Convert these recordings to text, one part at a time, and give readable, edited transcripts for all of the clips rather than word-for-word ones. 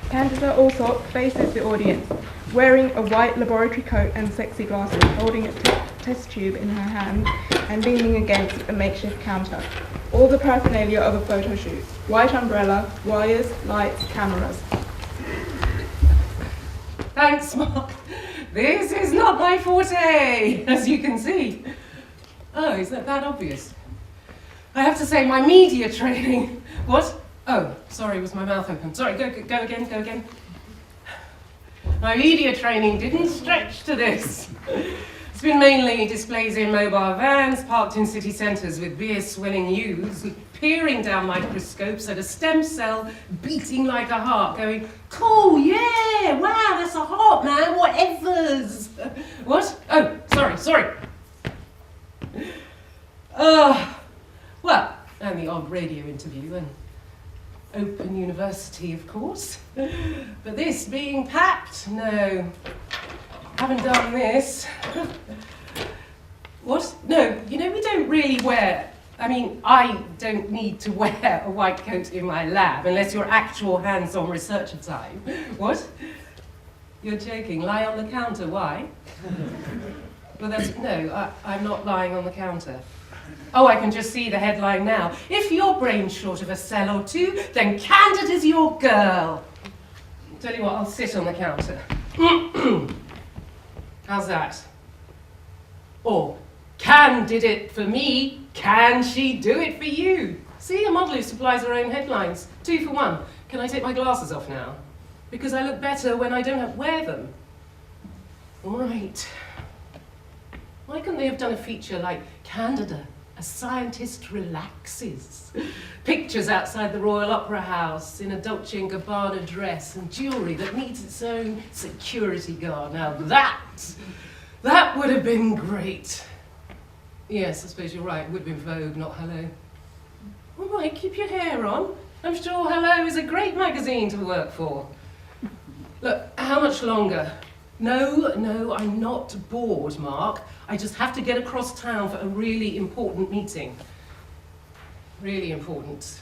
Candida Allsop faces the audience, wearing a white laboratory coat and sexy glasses, holding a test tube in her hand and leaning against a makeshift counter. All the paraphernalia of a photo shoot. White umbrella, wires, lights, cameras. Thanks, Mark. This is not my forte, as you can see. Oh, is that obvious? I have to say, my media training... What? Oh, sorry, was my mouth open? Sorry, go again. My media training didn't stretch to this. It's been mainly displays in mobile vans parked in city centres with beer-swilling youths peering down microscopes at a stem cell beating like a heart, going, cool, yeah, wow, that's a heart, man, whatevers. What? Oh, sorry. Well, and the odd radio interview and Open University, of course. But this being packed, no, haven't done this. What? No, we don't really wear, I don't need to wear a white coat in my lab unless you're actual hands-on researcher time. What? You're joking, lie on the counter, why? Well, I'm not lying on the counter. Oh, I can just see the headline now. If your brain's short of a cell or two, then Candida's your girl. Tell you what, I'll sit on the counter. How's that? Or, Can did it for me, can she do it for you? See, a model who supplies her own headlines. 2 for 1. Can I take my glasses off now? Because I look better when I don't have to wear them. All right. Why couldn't they have done a feature like Candida? A scientist relaxes. Pictures outside the Royal Opera House in a Dolce & Gabbana dress and jewellery that needs its own security guard. Now that would have been great. Yes, I suppose you're right. It would have been Vogue, not Hello. All right, keep your hair on. I'm sure Hello is a great magazine to work for. Look, how much longer? No, I'm not bored, Mark. I just have to get across town for a really important meeting. Really important.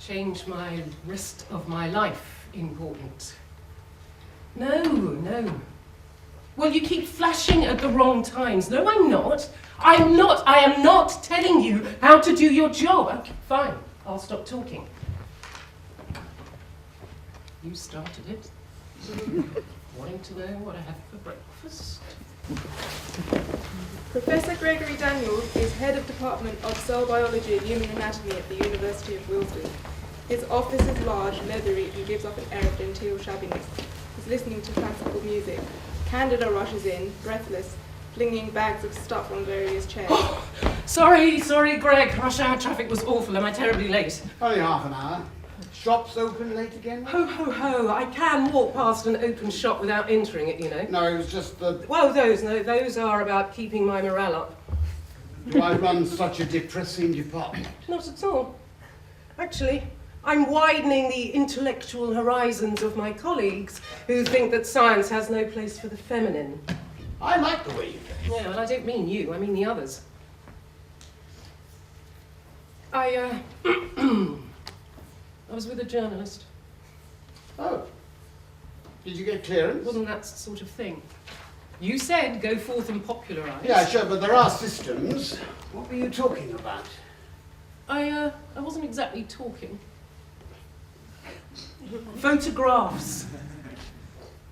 Change my rest of my life important. No. Well, you keep flashing at the wrong times. No, I'm not. I am not telling you how to do your job. Okay, fine. I'll stop talking. You started it. Wanting to know what I had for breakfast? Professor Gregory Daniels is head of Department of Cell Biology and Human Anatomy at the University of Wilton. His office is large, leathery, and gives off an air of genteel shabbiness. He's listening to classical music. Candida rushes in, breathless, flinging bags of stuff on various chairs. Sorry, Greg. Rush hour traffic was awful. Am I terribly late? Only half an hour. Shops open late again? Ho. I can walk past an open shop without entering it, No, it was just the... Well, those are about keeping my morale up. Do I run such a depressing department? Not at all. Actually, I'm widening the intellectual horizons of my colleagues who think that science has no place for the feminine. I like the way you dress. Yeah, well, I don't mean you, I mean the others. I was with a journalist. Oh. Did you get clearance? Wasn't that sort of thing? You said go forth and popularise. Yeah, sure, but there are systems. What were you talking about? I wasn't exactly talking. Photographs.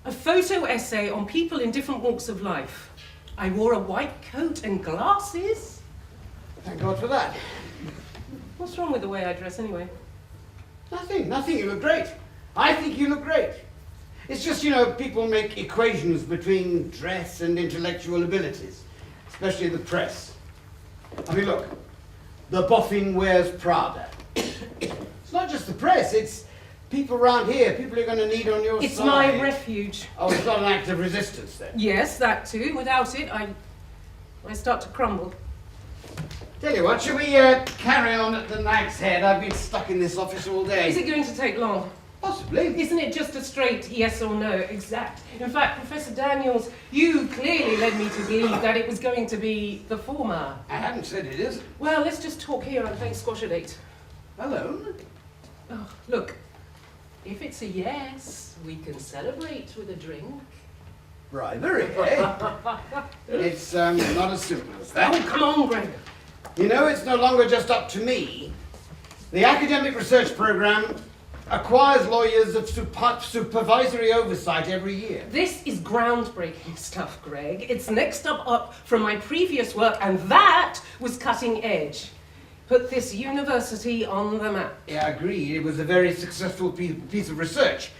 A photo essay on people in different walks of life. I wore a white coat and glasses. Thank God for that. What's wrong with the way I dress anyway? Nothing. You look great. I think you look great. It's just, people make equations between dress and intellectual abilities, especially the press. Look, the boffin wears Prada. It's not just the press, it's people around here, people you're going to need on your side. It's my refuge. Oh, it's not an act of resistance then? Yes, that too. Without it, I start to crumble. Tell you what, shall we carry on at the Nag's Head? I've been stuck in this office all day. Is it going to take long? Possibly. Isn't it just a straight yes or no exact? In fact, Professor Daniels, you clearly led me to believe that it was going to be the former. I haven't said it isn't. Well, let's just talk here and play squash at 8. Alone? Oh, look, if it's a yes, we can celebrate with a drink. Bribery, eh? It's not as simple as that. Oh, come on, Greg. You know, it's no longer just up to me. The academic research program acquires lawyers of supervisory oversight every year. This is groundbreaking stuff, Greg. It's next up from my previous work, and that was cutting edge. Put this university on the map. Yeah, agreed. It was a very successful piece of research.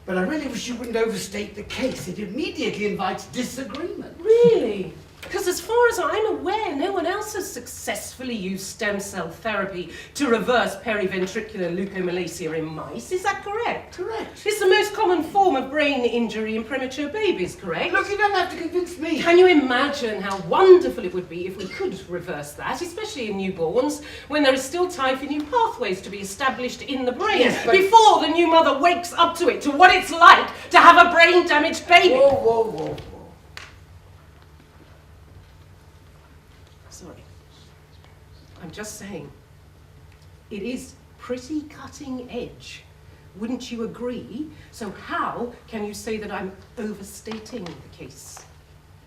But I really wish you wouldn't overstate the case. It immediately invites disagreement. Really? Because as far as I'm aware, no one else has successfully used stem cell therapy to reverse periventricular leukomalacia in mice. Is that correct? Correct. It's the most common form of brain injury in premature babies, correct? Look, you don't have to convince me. Can you imagine how wonderful it would be if we could reverse that, especially in newborns, when there is still time for new pathways to be established in the brain, Yes, but before the new mother wakes up to it, to what it's like to have a brain-damaged baby? Whoa, whoa, whoa, whoa. Sorry. I'm just saying, it is pretty cutting edge. Wouldn't you agree? So how can you say that I'm overstating the case?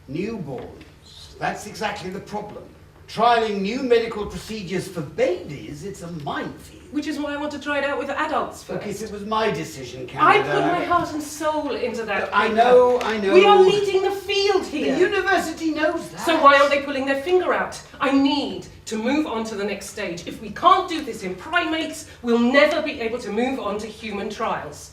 Newborns. That's exactly the problem. Trialing new medical procedures for babies, it's a minefield. Which is why I want to try it out with adults Look, first. it was my decision, I Candida. put my heart and soul into that. I paper. know. We are leading the field The here. university knows that. So why aren't they pulling their finger out? I need to move on to the next stage. If we can't do this in primates, we'll never be able to move on to human trials.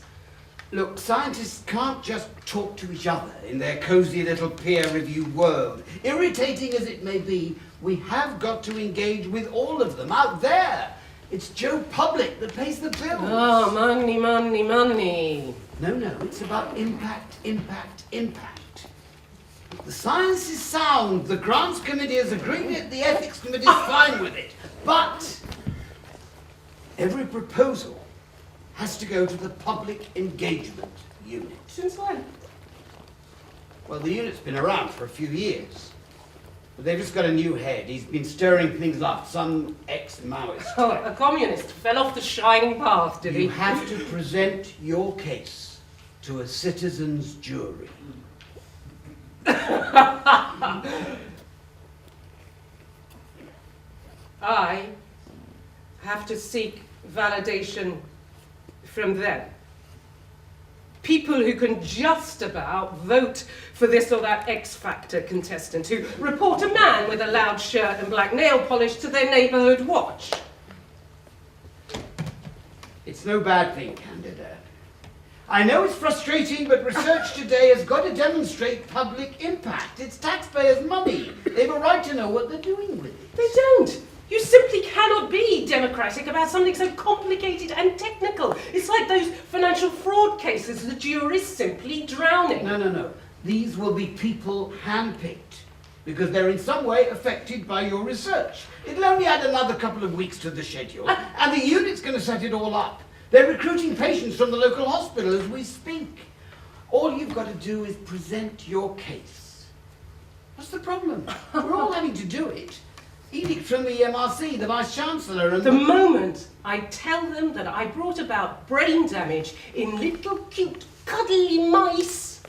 Look, scientists can't just talk to each other in their cosy little peer-reviewed world. Irritating as it may be, we have got to engage with all of them out there. It's Joe Public that pays the bills. Oh, money, money, money. No, it's about impact, impact, impact. The science is sound, the grants committee has agreed with it, the ethics committee is fine with it. But every proposal has to go to the public engagement unit. Since when? Well, the unit's been around for a few years. But they've just got a new head. He's been stirring things up, some ex-Maoist. Oh, a communist fell off the shining path, did he? You have to present your case to a citizen's jury. I have to seek validation from them. People who can just about vote for this or that X Factor contestant, who report a man with a loud shirt and black nail polish to their neighbourhood watch. It's no bad thing, Candida. I know it's frustrating, but research today has got to demonstrate public impact. It's taxpayers' money. They have a right to know what they're doing with it. They don't. You simply cannot be democratic about something so complicated and technical. It's like those financial fraud cases the jury's simply drowning. No. These will be people handpicked because they're in some way affected by your research. It'll only add another couple of weeks to the schedule, and the unit's going to set it all up. They're recruiting patients from the local hospital as we speak. All you've got to do is present your case. What's the problem? We're all having to do it. Edict from the MRC, the Vice-Chancellor, and The moment I tell them that I brought about brain damage in little cute cuddly mice,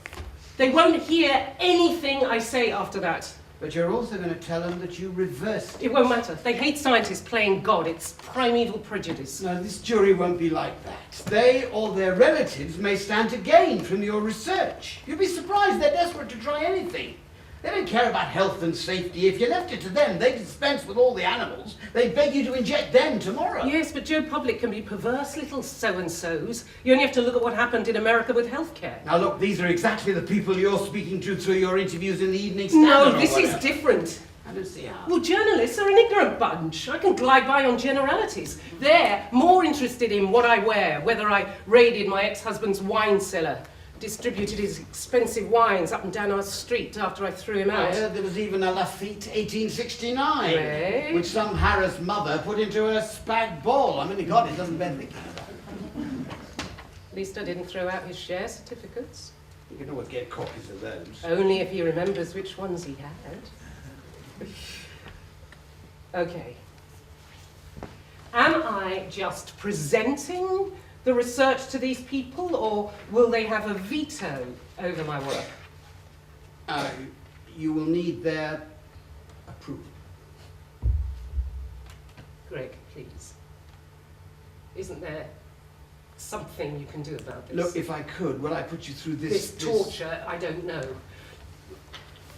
they won't hear anything I say after that. But you're also going to tell them that you reversed it. It won't matter. They hate scientists playing God. It's primeval prejudice. No, this jury won't be like that. They or their relatives may stand to gain from your research. You'll be surprised they're desperate to try anything. They don't care about health and safety. If you left it to them, they'd dispense with all the animals. They'd beg you to inject them tomorrow. Yes, but Joe Public can be perverse little so-and-sos. You only have to look at what happened in America with healthcare. Now look, these are exactly the people you're speaking to through your interviews in the Evening Standard. No, this is different. I don't see how. Well, journalists are an ignorant bunch. I can glide by on generalities. They're more interested in what I wear, whether I raided my ex-husband's wine cellar, distributed his expensive wines up and down our street after I threw him I out. heard there was even a Lafitte 1869, Right. which some harassed mother put into her spag ball. I mean, God, it doesn't bear thinking about. At least I didn't throw out his share certificates. You can always get copies of those. Only if he remembers which ones he had. Okay. Am I just presenting the research to these people, or will they have a veto over my work? You will need their approval. Greg, please. Isn't there something you can do about this? Look, if I could, will I put you through This torture, I don't know.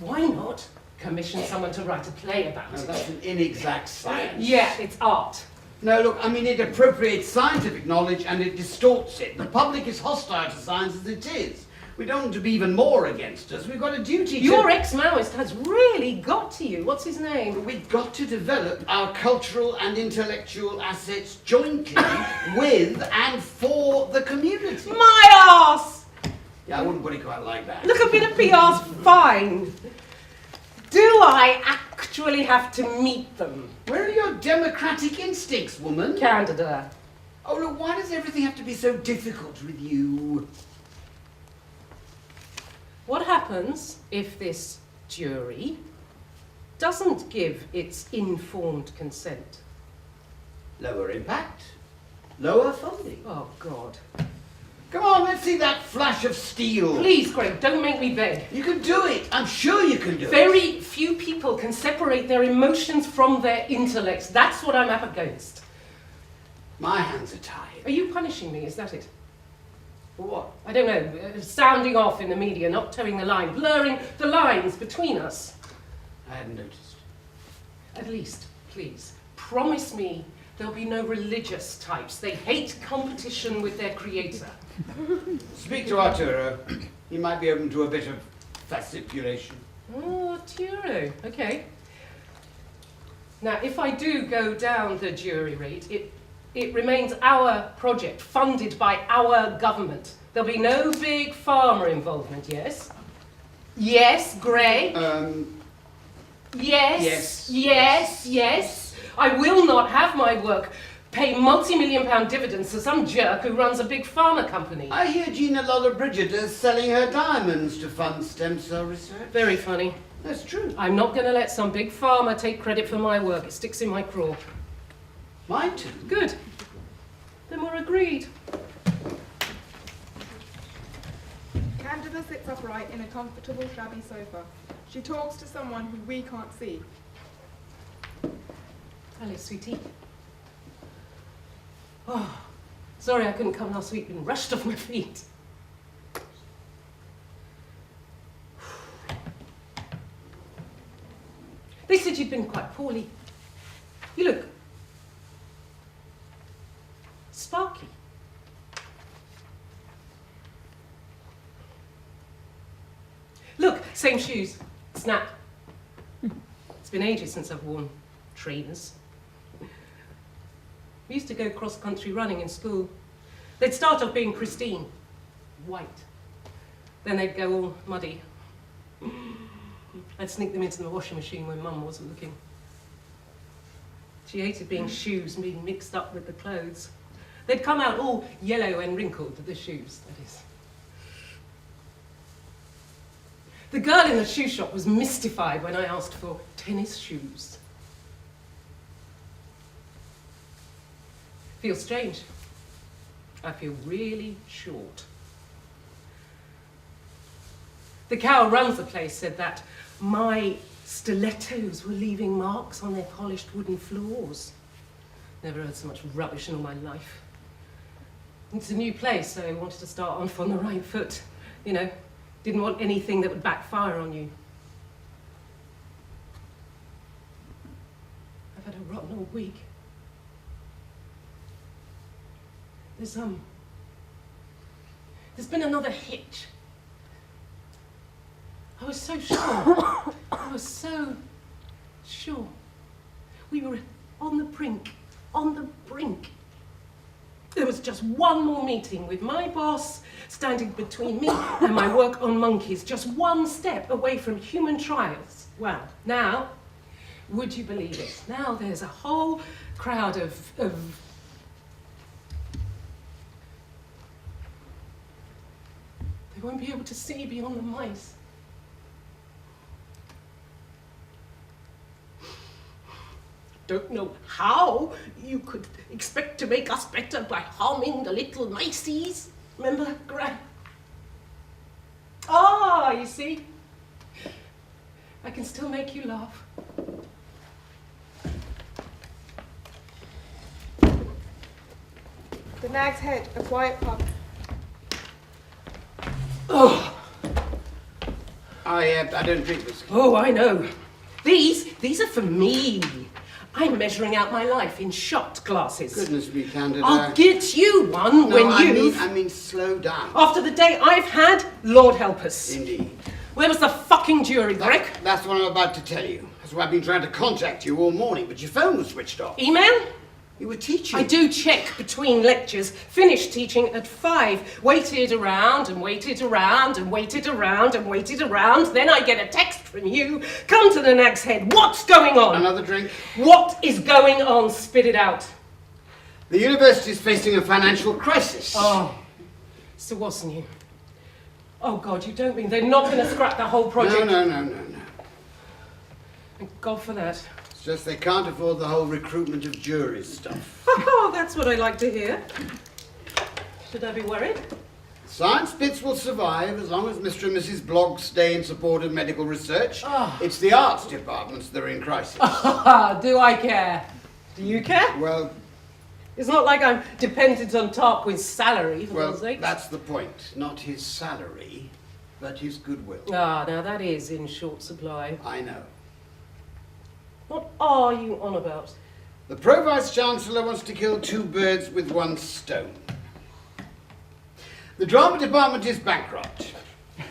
Why not commission someone to write a play about No, it? that's an inexact science. Yeah, it's art. No, look, I mean, it appropriates scientific knowledge and it distorts it. The public is hostile to science as it is. We don't want to be even more against us. We've got a duty to... Your ex-Maoist has really got to you. What's his name? We've got to develop our cultural and intellectual assets jointly with and for the community. My arse! Yeah, I wouldn't put it quite like that. Look, a bit of PR's fine. Do I actually have to meet them? Where are your democratic instincts, woman? Candida. Oh, look, why does everything have to be so difficult with you? What happens if this jury doesn't give its informed consent? Lower impact, lower funding. Oh, God. Come on, let's see that flash of steel. Please, Greg, don't make me beg. You can do it. I'm sure you can do it. Very few people can separate their emotions from their intellects. That's what I'm up against. My hands are tied. Are you punishing me? Is that it? For what? I don't know. Sounding off in the media, not towing the line, blurring the lines between us. I hadn't noticed. At least, please, promise me there'll be no religious types. They hate competition with their creator. Speak to Arturo. He might be open to a bit of fasciculation. Oh, Arturo. Okay. Now, if I do go down the jury rate, it remains our project, funded by our government. There'll be no big pharma involvement, yes? Yes, Greg? Yes. Yes. I will not have my work pay multi-million-pound dividends to some jerk who runs a big pharma company. I hear Gina Lollobrigida selling her diamonds to fund stem cell research. Very funny. That's true. I'm not going to let some big pharma take credit for my work. It sticks in my craw. Mine too. Good. Then we're agreed. Candida sits upright in a comfortable, shabby sofa. She talks to someone who we can't see. Hello, sweetie. Oh, sorry I couldn't come last week. Been rushed off my feet. They said you'd been quite poorly. You look sparky. Look, same shoes. Snap. It's been ages since I've worn trainers. We used to go cross-country running in school. They'd start off being pristine, white. Then they'd go all muddy. I'd sneak them into the washing machine when Mum wasn't looking. She hated being shoes and being mixed up with the clothes. They'd come out all yellow and wrinkled, the shoes, that is. The girl in the shoe shop was mystified when I asked for tennis shoes. Feels strange. I feel really short. The cow who runs the place said that my stilettos were leaving marks on their polished wooden floors. Never heard so much rubbish in all my life. It's a new place, so I wanted to start off on the right foot. You know, didn't want anything that would backfire on you. I've had a rotten old week. There's been another hitch. I was so sure. I was so sure. We were on the brink. There was just one more meeting with my boss standing between me and my work on monkeys, just one step away from human trials. Well, now, would you believe it? Now there's a whole crowd of they won't be able to see beyond the mice. Don't know how you could expect to make us better by harming the little miceys. Remember, Gran? Ah, you see? I can still make you laugh. The Nag's Head, a quiet pub. Oh, I don't drink whiskey. oh, I know. These are for me. I'm measuring out my life in shot glasses. Goodness me, Candida. I'll get you one No, when I mean, slow down. After the day I've had, Lord help us. Indeed. Where was the fucking jury, Greg? That's what I'm about to tell you. That's why I've been trying to contact you all morning, but your phone was switched off. Email? You were teaching. I do check between lectures. Finished teaching at 5. Waited around and waited around and waited around and waited around. Then I get a text from you. Come to the Nag's Head. What's going on? Another drink? What is going on? Spit it out. The university is facing a financial crisis. Oh, so what's new? Oh God, you don't mean they're not going to scrap the whole project? No. Thank God for that. It's just they can't afford the whole recruitment of juries stuff. Oh, that's what I like to hear. Should I be worried? Science bits will survive as long as Mr. and Mrs. Blogg stay in support of medical research. Oh. It's the arts departments that are in crisis. Do I care? Do you care? Well, It's not like I'm dependent on Tarquin's salary, for God's sake. that's the point. Not his salary, but his goodwill. Ah, now that is in short supply. I know. What are you on about? The Pro-Vice-Chancellor wants to kill 2 birds with 1 stone. The drama department is bankrupt.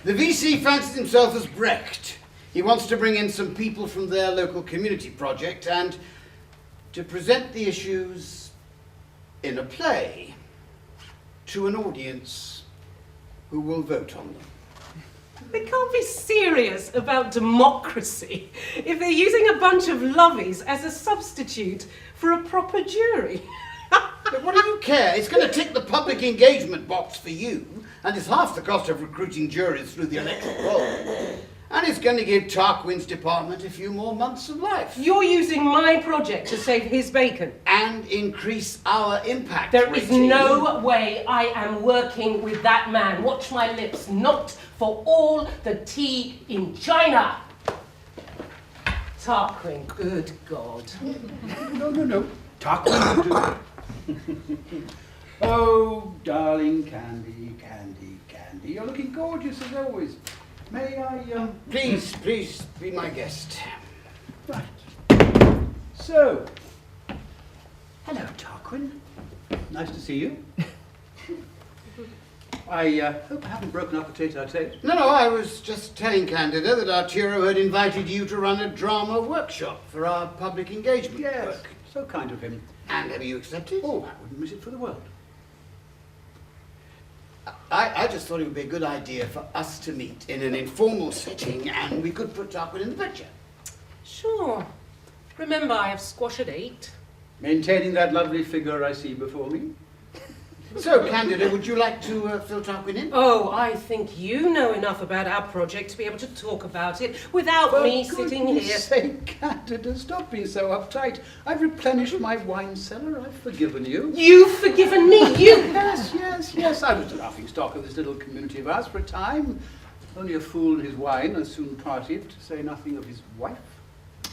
The VC fancies himself as Brecht. He wants to bring in some people from their local community project and to present the issues in a play to an audience who will vote on them. They can't be serious about democracy if they're using a bunch of lovies as a substitute for a proper jury. But what do you care? It's going to tick the public engagement box for you, and it's half the cost of recruiting juries through the electoral roll. And it's going to give Tarquin's department a few more months of life. You're using my project to save his bacon. And increase our impact. There is rating. no way I am working with that man. Watch my lips, not for all the tea in China. Tarquin, good God. No. Tarquin will do. Oh, darling Candy. You're looking gorgeous as always. May I, Please be my guest. Right. So, hello, Tarquin. Nice to see you. I hope I haven't broken up a tete-a-tete. No, I was just telling Candida that Arturo had invited you to run a drama workshop for our public engagement Yes, work. so kind of him. And have you accepted? Oh, I wouldn't miss it for the world. I just thought it would be a good idea for us to meet in an informal setting and we could put Tarquin in the picture. Sure. Remember, I have squash at 8. Maintaining that lovely figure I see before me. So, Candida, would you like to fill Tarquin in? Oh, I think you know enough about our project to be able to talk about it without me sitting here. For goodness sake, Candida, stop being so uptight. I've replenished my wine cellar. I've forgiven you. You've forgiven me, you! Yes. I was the laughing stock of this little community of ours for a time. Only a fool and his wine are soon parted, to say nothing of his wife.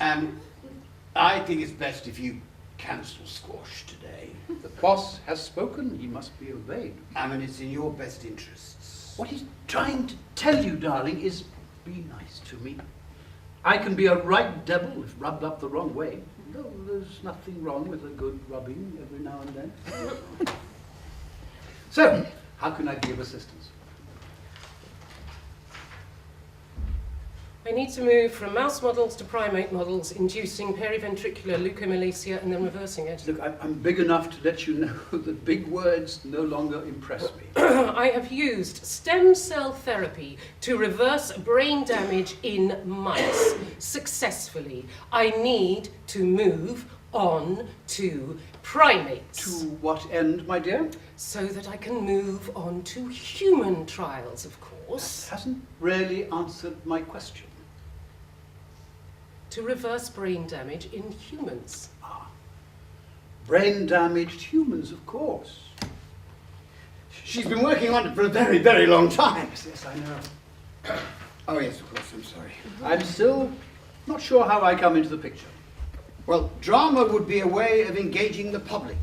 I think it's best if you cancel squash today. The boss has spoken, he must be obeyed. It's in your best interests. What he's trying to tell you, darling, is be nice to me. I can be a right devil if rubbed up the wrong way, though there's nothing wrong with a good rubbing every now and then. So, how can I be of assistance? I need to move from mouse models to primate models, inducing periventricular leukomalacia and then reversing it. Look, I'm big enough to let you know that big words no longer impress me. I have used stem cell therapy to reverse brain damage in mice successfully. I need to move on to primates. To what end, my dear? So that I can move on to human trials, of course. Hasn't really answered my question. To reverse brain damage in humans. Brain-damaged humans, of course. She's been working on it for a very, very long time. Yes, I know. Oh, yes, of course, I'm sorry. I'm still not sure how I come into the picture. Well, drama would be a way of engaging the public.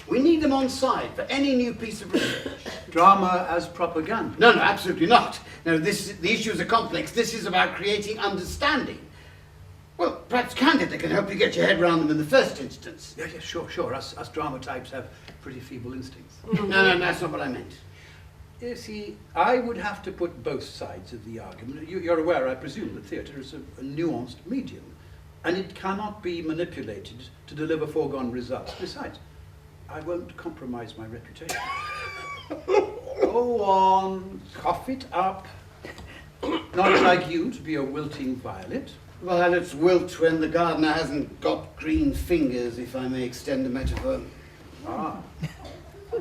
We need them on side for any new piece of research. Drama as propaganda. No, absolutely not. No, the issues are complex. This is about creating understanding. Well, perhaps Candida can help you get your head around them in the first instance. Yeah, sure. Us drama types have pretty feeble instincts. No, that's not what I meant. You see, I would have to put both sides of the argument. You're aware, I presume, that theatre is a nuanced medium, and it cannot be manipulated to deliver foregone results. Besides, I won't compromise my reputation. Go on, cough it up. Not like you to be a wilting violet. Well, it's wilt when the gardener hasn't got green fingers, if I may extend the metaphor. Ah,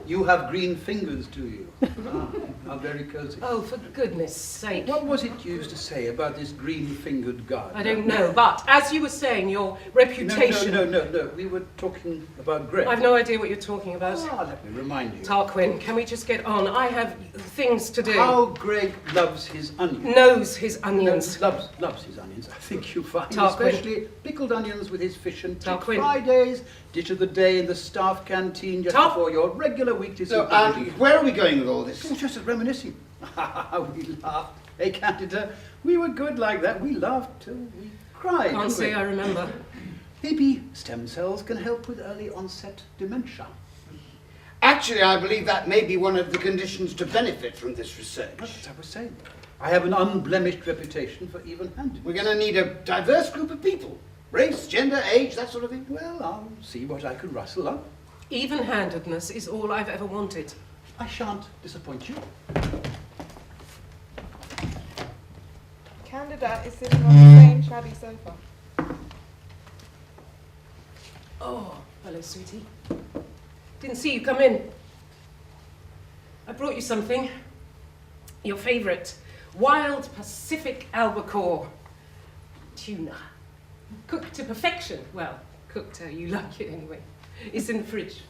you have green fingers, do you? Ah, how very cosy. Oh, for goodness sake. What was it you used to say about this green-fingered gardener? I don't know, but as you were saying, your reputation... No. We were talking about Greg. I've no idea what you're talking about. Let me remind you. Tarquin, can we just get on? I have things to do. How Greg loves his onions. Knows his onions. Loves his onions, I think you find. Tarquin. Especially pickled onions with his fish and chips. Tarquin. Fridays, dish of the day in the staff canteen just before your regular weekly So, supervision. where are we going with all this? It's just reminiscing. We laughed. Hey, Candida, we were good like that. We laughed till we cried. Can't say I remember. Maybe stem cells can help with early onset dementia. Actually, I believe that may be one of the conditions to benefit from this research. That's what I was saying. I have an unblemished reputation for even-handedness. We're going to need a diverse group of people. Race, gender, age, that sort of thing. Well, I'll see what I can rustle up. Even-handedness is all I've ever wanted. I shan't disappoint you. Candida is sitting on the same shabby sofa. Oh, hello, sweetie. Didn't see you come in. I brought you something. Your favourite. Wild Pacific albacore. Tuna. Cooked to perfection. Well, cooked how you like it anyway. It's in the fridge.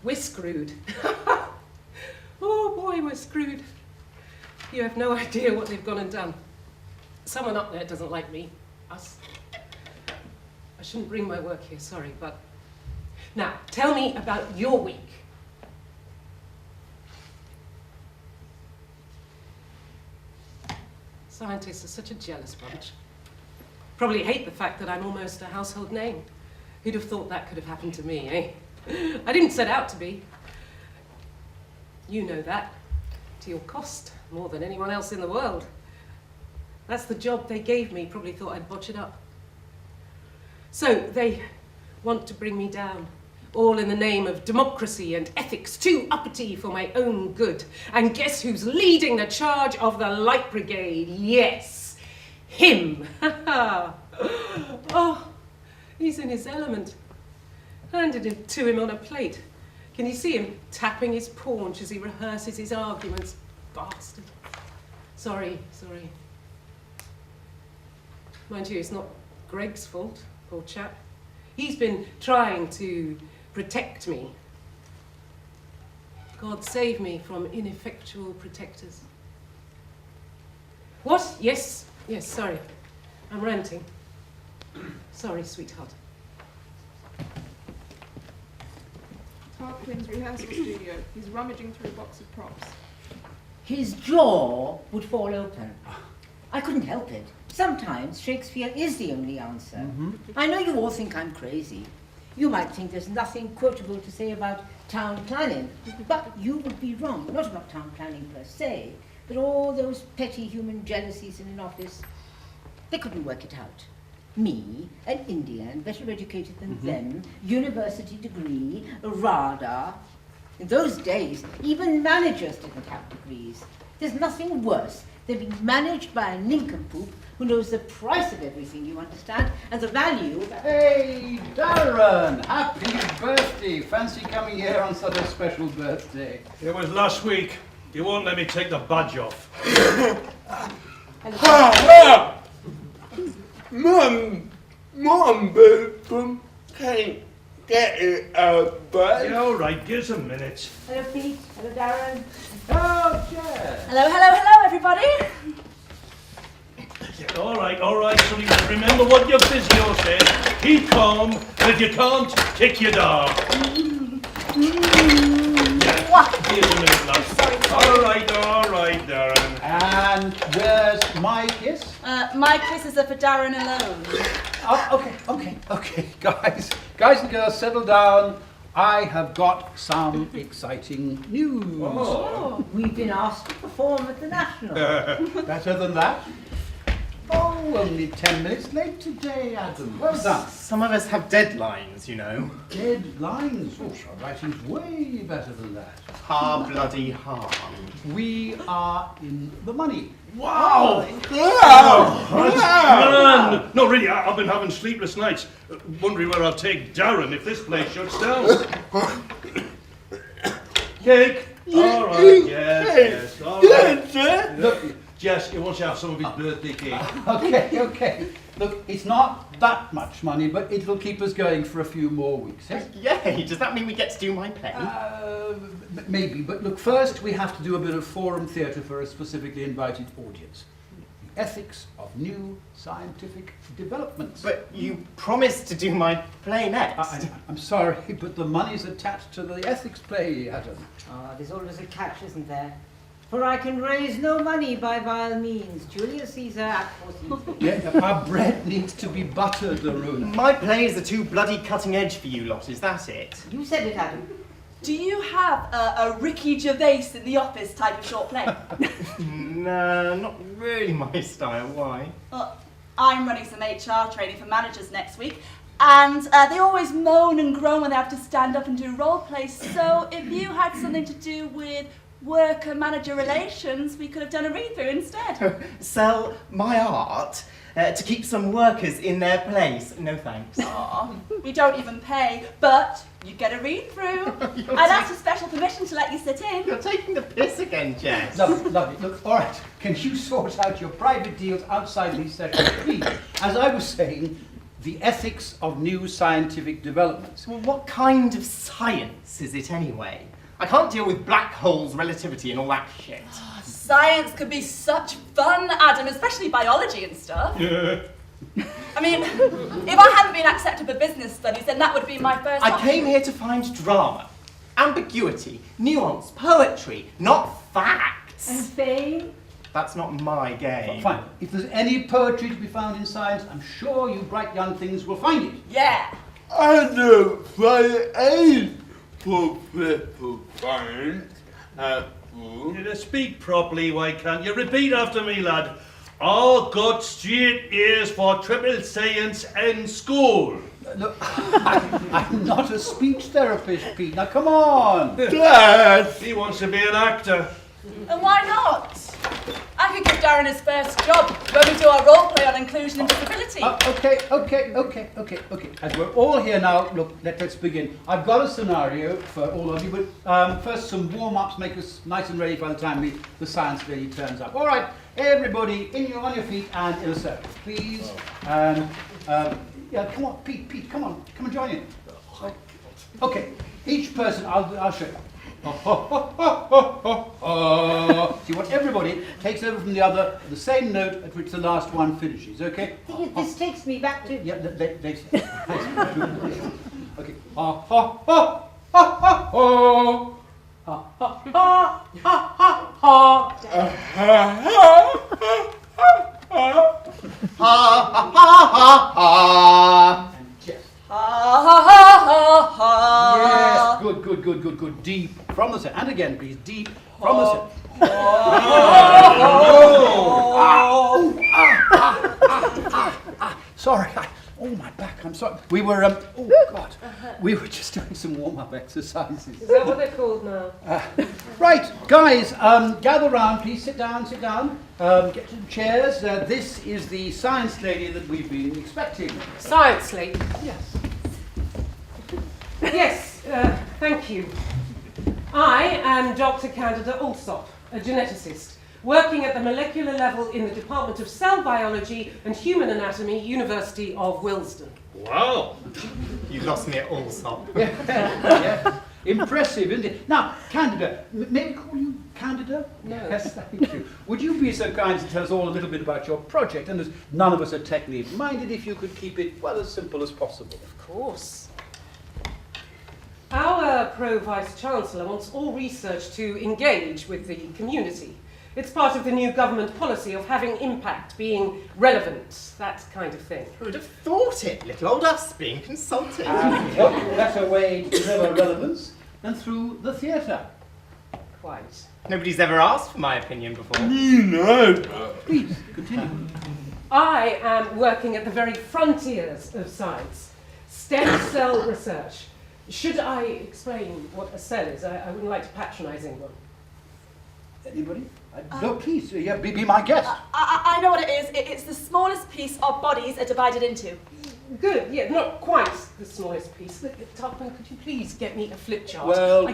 We're screwed. Oh boy, we're screwed. You have no idea what they've gone and done. Someone up there doesn't like me. Us. I shouldn't bring my work here, sorry, but... Now, tell me about your week. Scientists are such a jealous bunch. Probably hate the fact that I'm almost a household name. Who'd have thought that could have happened to me, eh? I didn't set out to be. You know that. To your cost, more than anyone else in the world. That's the job they gave me, probably thought I'd botch it up. So, they want to bring me down. All in the name of democracy and ethics, too uppity for my own good. And guess who's leading the charge of the Light Brigade? Yes, him. Oh, he's in his element. Handed it to him on a plate. Can you see him tapping his paunch as he rehearses his arguments? Bastard. Sorry. Mind you, it's not Greg's fault, poor chap. He's been trying to protect me. God save me from ineffectual protectors. What? Yes, sorry. I'm ranting. Sorry, sweetheart. Tarquin's rehearsal studio. He's rummaging through a box of props. His jaw would fall open. I couldn't help it. Sometimes Shakespeare is the only answer. I know you all think I'm crazy. You might think there's nothing quotable to say about town planning, but you would be wrong. Not about town planning per se, But all those petty human jealousies in an office, they couldn't work it out. Me, an Indian, better educated than them, university degree, RADA. In those days, even managers didn't have degrees. There's nothing worse than being managed by a nincompoop who knows the price of everything, you understand, and the value of... Hey, Darren! Happy birthday! Fancy coming here on such a special birthday. It was last week. You won't let me take the badge off. Mom, but can't get it but Yeah, all right, give us a minute. Hello, Pete. Hello, Darren. Oh, Jess! Hello, everybody. Yeah, all right, Sonny. Remember what your physio said. Keep calm, and if you can't, kick your dog. Yeah, give us a minute, lad. All right, Darren. And where's my kiss? My kisses are for Darren alone. Oh, okay, guys and girls, settle down. I have got some exciting news. Oh, we've been asked to perform at the National. Better than that? Oh, only 10 minutes late today, Adam. Well done. Some of us have deadlines, you know. Deadlines? Oh, our writing's way better than that. Ha bloody ha. We are in the money. Wow! Man! No, really, I've been having sleepless nights, wondering where I'll take Darren if this place shuts down. Cake? All right, yes, all right. Look, Jess, he wants to have some of his birthday cake. Okay. Look, it's not that much money, but it'll keep us going for a few more weeks, eh? Yay, does that mean we get to do my play? Maybe, but look, first we have to do a bit of forum theatre for a specifically invited audience. The ethics of new scientific developments. But you promised to do my play next. I'm sorry, but the money's attached to the ethics play, Adam. There's always a catch, isn't there? For I can raise no money by vile means. Julius Caesar, Act 14. Yeah, our bread needs to be buttered, Aruna. My plays are too bloody cutting edge for you lot, is that it? You said it, Adam. Do you have a Ricky Gervais in the office type of short play? No, not really my style, why? Well, I'm running some HR training for managers next week, and they always moan and groan when they have to stand up and do role plays, so if you had something to do with worker-manager relations, we could have done a read-through instead. Sell my art to keep some workers in their place. No thanks. Aw, we don't even pay, but you get a read-through. I'd ask for special permission to let you sit in. You're taking the piss again, Jess. Lovely. Look, all right, can you sort out your private deals outside these sessions, please? As I was saying, the ethics of new scientific developments. Well, what kind of science is it anyway? I can't deal with black holes, relativity, and all that shit. Science could be such fun, Adam, especially biology and stuff. Yeah. I mean, if I hadn't been accepted for business studies, then that would be my first I option. came here to find drama, ambiguity, nuance, poetry, not facts. And fame? That's not my game. Fine. If there's any poetry to be found in science, I'm sure you bright young things will find it. Yeah. I don't find any professional science at school. Speak properly, why can't you? Repeat after me, lad. All got straight ears for triple science and school. Look, I'm not a speech therapist, Pete. Now, come on. Dad! He wants to be an actor. And why not? I could give Darren his first job when we do our role play on inclusion and disability. Okay. As we're all here now, look, let's begin. I've got a scenario for all of you, but first some warm-ups, make us nice and ready by the time the science lady turns up. All right, everybody, on your feet and in a circle, please. Yeah, come on, Pete, come on, join in. Okay, each person, I'll show you. So you want everybody takes over from the other the same note at which the last one finishes, okay? This takes me back to... Yeah, they okay. And Jeff. Yes, good. Deep from the center. And again, please, deep from the center. Sorry. Oh, my back, I'm sorry. We were, we were just doing some warm-up exercises. Is that what they're called now? Right, guys, gather round, please. Sit down. Get some chairs. This is the science lady that we've been expecting. Science lady. Yes. Yes, thank you. I am Dr. Candida Alsop, a geneticist, working at the molecular level in the Department of Cell Biology and Human Anatomy, University of Willesden. Wow. You lost me at Alsop. Yeah. Impressive, isn't it? Now, Candida, may we call you Candida? No. Yes, thank you. Would you be so kind to tell us all a little bit about your project? And as none of us are technically minded, if you could keep it, well, as simple as possible. Of course. Our Pro-Vice-Chancellor wants all research to engage with the community. It's part of the new government policy of having impact, being relevant, that kind of thing. Who would have thought it? Little old us being consulted. What better way to deliver relevance than through the theatre? Quite. Nobody's ever asked for my opinion before. No. Please, continue. I am working at the very frontiers of science, stem cell research. Should I explain what a cell is? I wouldn't like to patronise anyone. Anybody? No, please, be my guest. I know what it is. It's the smallest piece our bodies are divided into. Good, yeah, not quite the smallest piece. Tupman, could you please get me a flip chart? Well,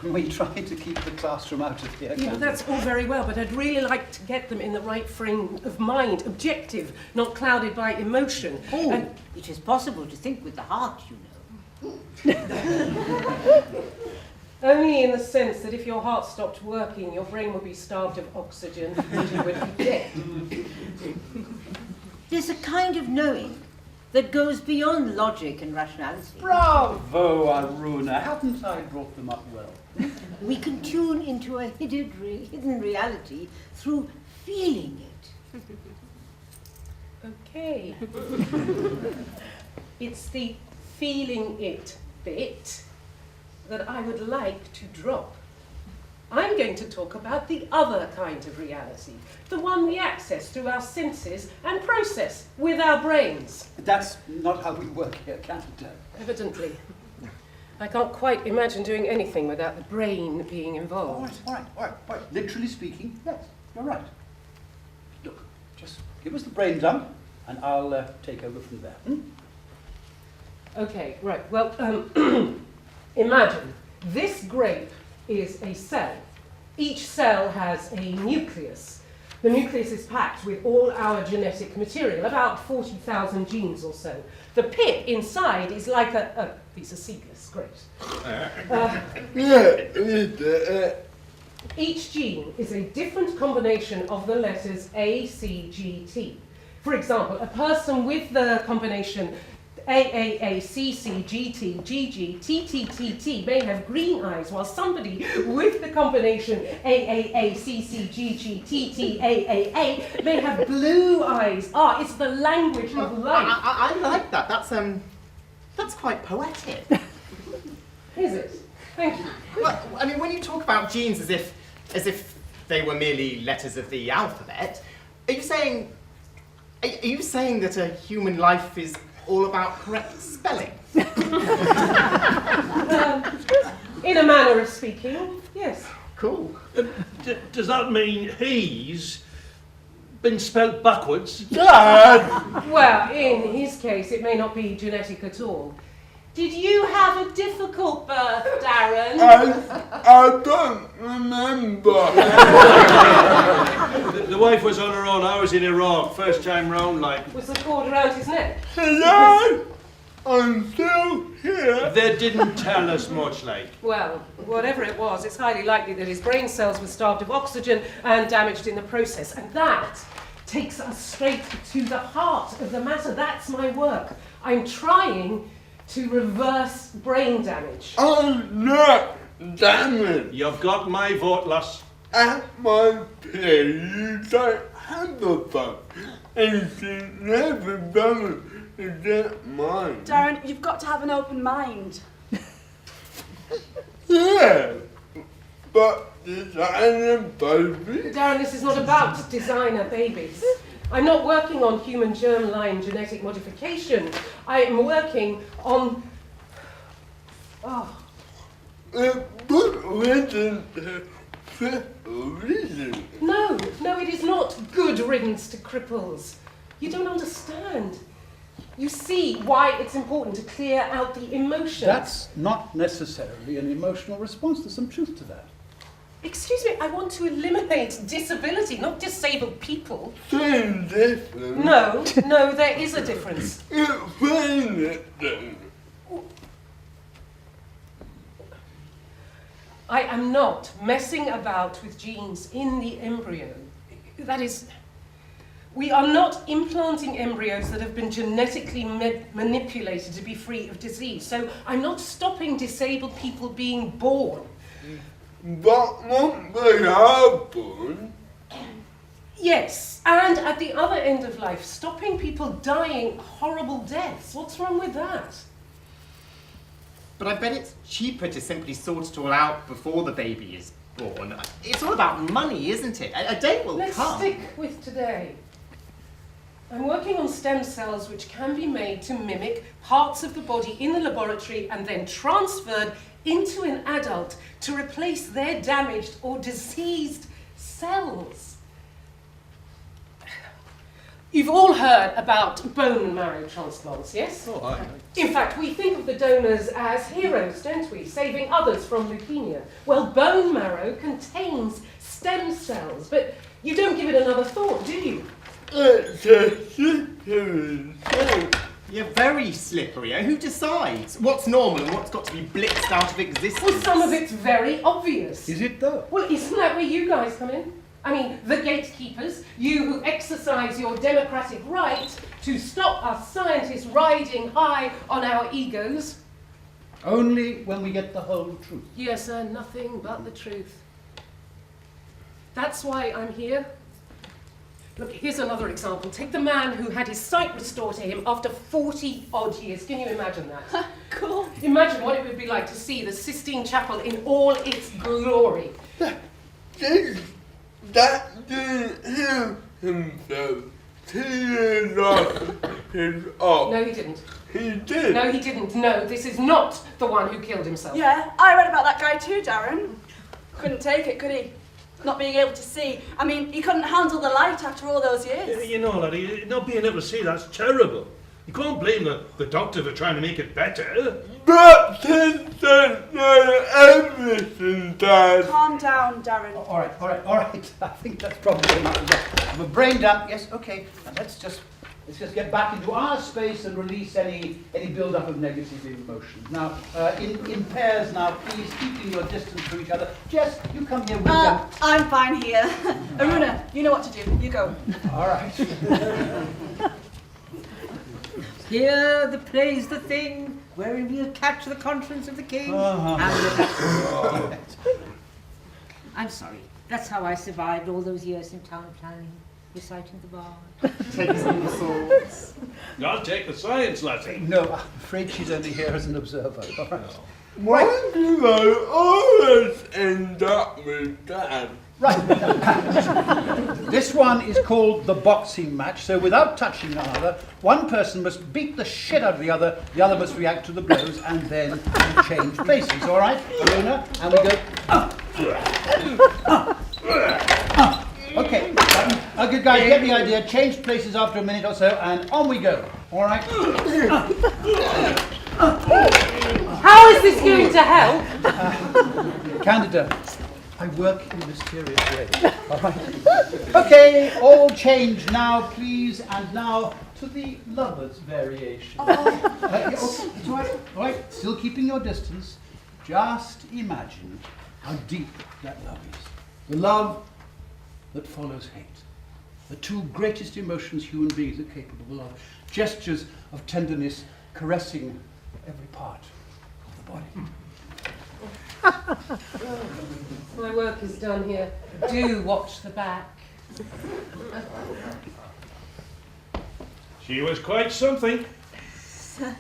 we try to keep the classroom out of here. Yeah, that's all very well, but I'd really like to get them in the right frame of mind, objective, not clouded by emotion. Oh, And it is possible to think with the heart, you know. only in the sense that if your heart stopped working, your brain would be starved of oxygen and you would be dead. There's a kind of knowing that goes beyond logic and rationality. Bravo, Aruna. Haven't I brought them up well? We can tune into a hidden reality through feeling it. Okay. It's the feeling it bit that I would like to drop. I'm going to talk about the other kind of reality, the one we access through our senses and process with our brains. That's not how we work here, Candida. Evidently. I can't quite imagine doing anything without the brain being involved. All right. Literally speaking, yes, you're right. Look, just give us the brain dump, and I'll take over from there. Okay, right. Well, imagine this grape is a cell. Each cell has a nucleus. The nucleus is packed with all our genetic material, about 40,000 genes or so. The pit inside is like a piece of seedless grapes. Each gene is a different combination of the letters A, C, G, T. For example, a person with the combination AAA, CC, GT, GG, TTTT may have green eyes, while somebody with the combination AAA, CC, GG, TT, AAA may have blue eyes. Ah, it's the language of life. I like that. That's quite poetic. Is it? Thank you. Well, I mean, when you talk about genes as if they were merely letters of the alphabet, are you saying that a human life is all about correct spelling? In a manner of speaking, yes. Cool. Does that mean he's been spelt backwards? Dad! Well, in his case, it may not be genetic at all. Did you have a difficult birth, Darren? I don't remember. The wife was on her own. I was in Iraq. First time round, like. Was the cord around his neck? Hello? I'm still here. They didn't tell us much, like. Well, whatever it was, it's highly likely that his brain cells were starved of oxygen and damaged in the process. And that takes us straight to the heart of the matter. That's my work. I'm trying to reverse brain damage. I'm not damaged. You've got my vote, lass. At my pay, you don't have the phone. And she never done it to get mine. Darren, you've got to have an open mind. Yeah, but but designer baby? Darren, this is not about designer babies. I'm not working on human germline genetic modification. I am working on... Oh, But reason for reason. no, it is not good riddance to cripples. You don't understand. You see why it's important to clear out the emotions. That's not necessarily an emotional response. There's some truth to that. Excuse me, I want to eliminate disability, not disabled people. Same difference. No, there is a difference. Explain it then. I am not messing about with genes in the embryo. That is, we are not implanting embryos that have been genetically manipulated to be free of disease. So I'm not stopping disabled people being born. But won't they happen? Yes, and at the other end of life, stopping people dying horrible deaths. What's wrong with that? But I bet it's cheaper to simply sort it all out before the baby is born. It's all about money, isn't it? A day will Let's come. stick with today. I'm working on stem cells which can be made to mimic parts of the body in the laboratory and then transferred into an adult to replace their damaged or diseased cells. You've all heard about bone marrow transplants, yes? Oh, I know. In fact, we think of the donors as heroes, don't we? Saving others from leukemia. Well, bone marrow contains stem cells, but you don't give it another thought, do you? It's a slippery slope. You're very slippery. Who decides what's normal and what's got to be blitzed out of existence? Well, some of it's very obvious. Is it though? Well, isn't that where you guys come in? I mean, the gatekeepers, you who exercise your democratic right to stop us scientists riding high on our egos. Only when we get the whole truth. Yes, sir, nothing but the truth. That's why I'm here. Look, here's another example. Take the man who had his sight restored to him after 40 odd years. Can you imagine that? Cool. Imagine what it would be like to see the Sistine Chapel in all its glory. That didn't heal himself 2 years after his op. No, he didn't. He did. No, he didn't. No, this is not the one who killed himself. Yeah, I read about that guy too, Darren. Couldn't take it, could he? Not being able to see. I mean, he couldn't handle the light after all those years. You know, laddie, not being able to see, that's terrible. You can't blame the doctor for trying to make it better. But since everything died. Calm down, Darren. All right. I think that's probably enough of a brain dump. Yes, okay. Now let's just get back into our space and release any build-up of negative emotions. Now, in pairs now, please, keeping your distance from each other. Jess, you come here with them. I'm fine here. Aruna, you know what to do. You go. All right. Here the play's the thing, wherein we'll catch the conscience of the king. I'm sorry. That's how I survived all those years in town planning, reciting the bard. Takes on the swords. I'll take the science, laddie. No, I'm afraid she's only here as an observer. All right. Why do I always end up with Dad? Right. This one is called the boxing match, so without touching one another, one person must beat the shit out of the other must react to the blows, and then we change places, all right? Aruna, and we go, Okay, okay, guys, get the idea. Change places after a minute or so, and on we go, all right? How is this going to help? Candida, I work in a mysterious way. All right. Okay, all change now, please, and now to the lover's variation. All right, still keeping your distance. Just imagine how deep that love is. The love that follows hate. The two greatest emotions human beings are capable of. Gestures of tenderness caressing every part of the body. My work is done here. Do watch the back. She was quite something.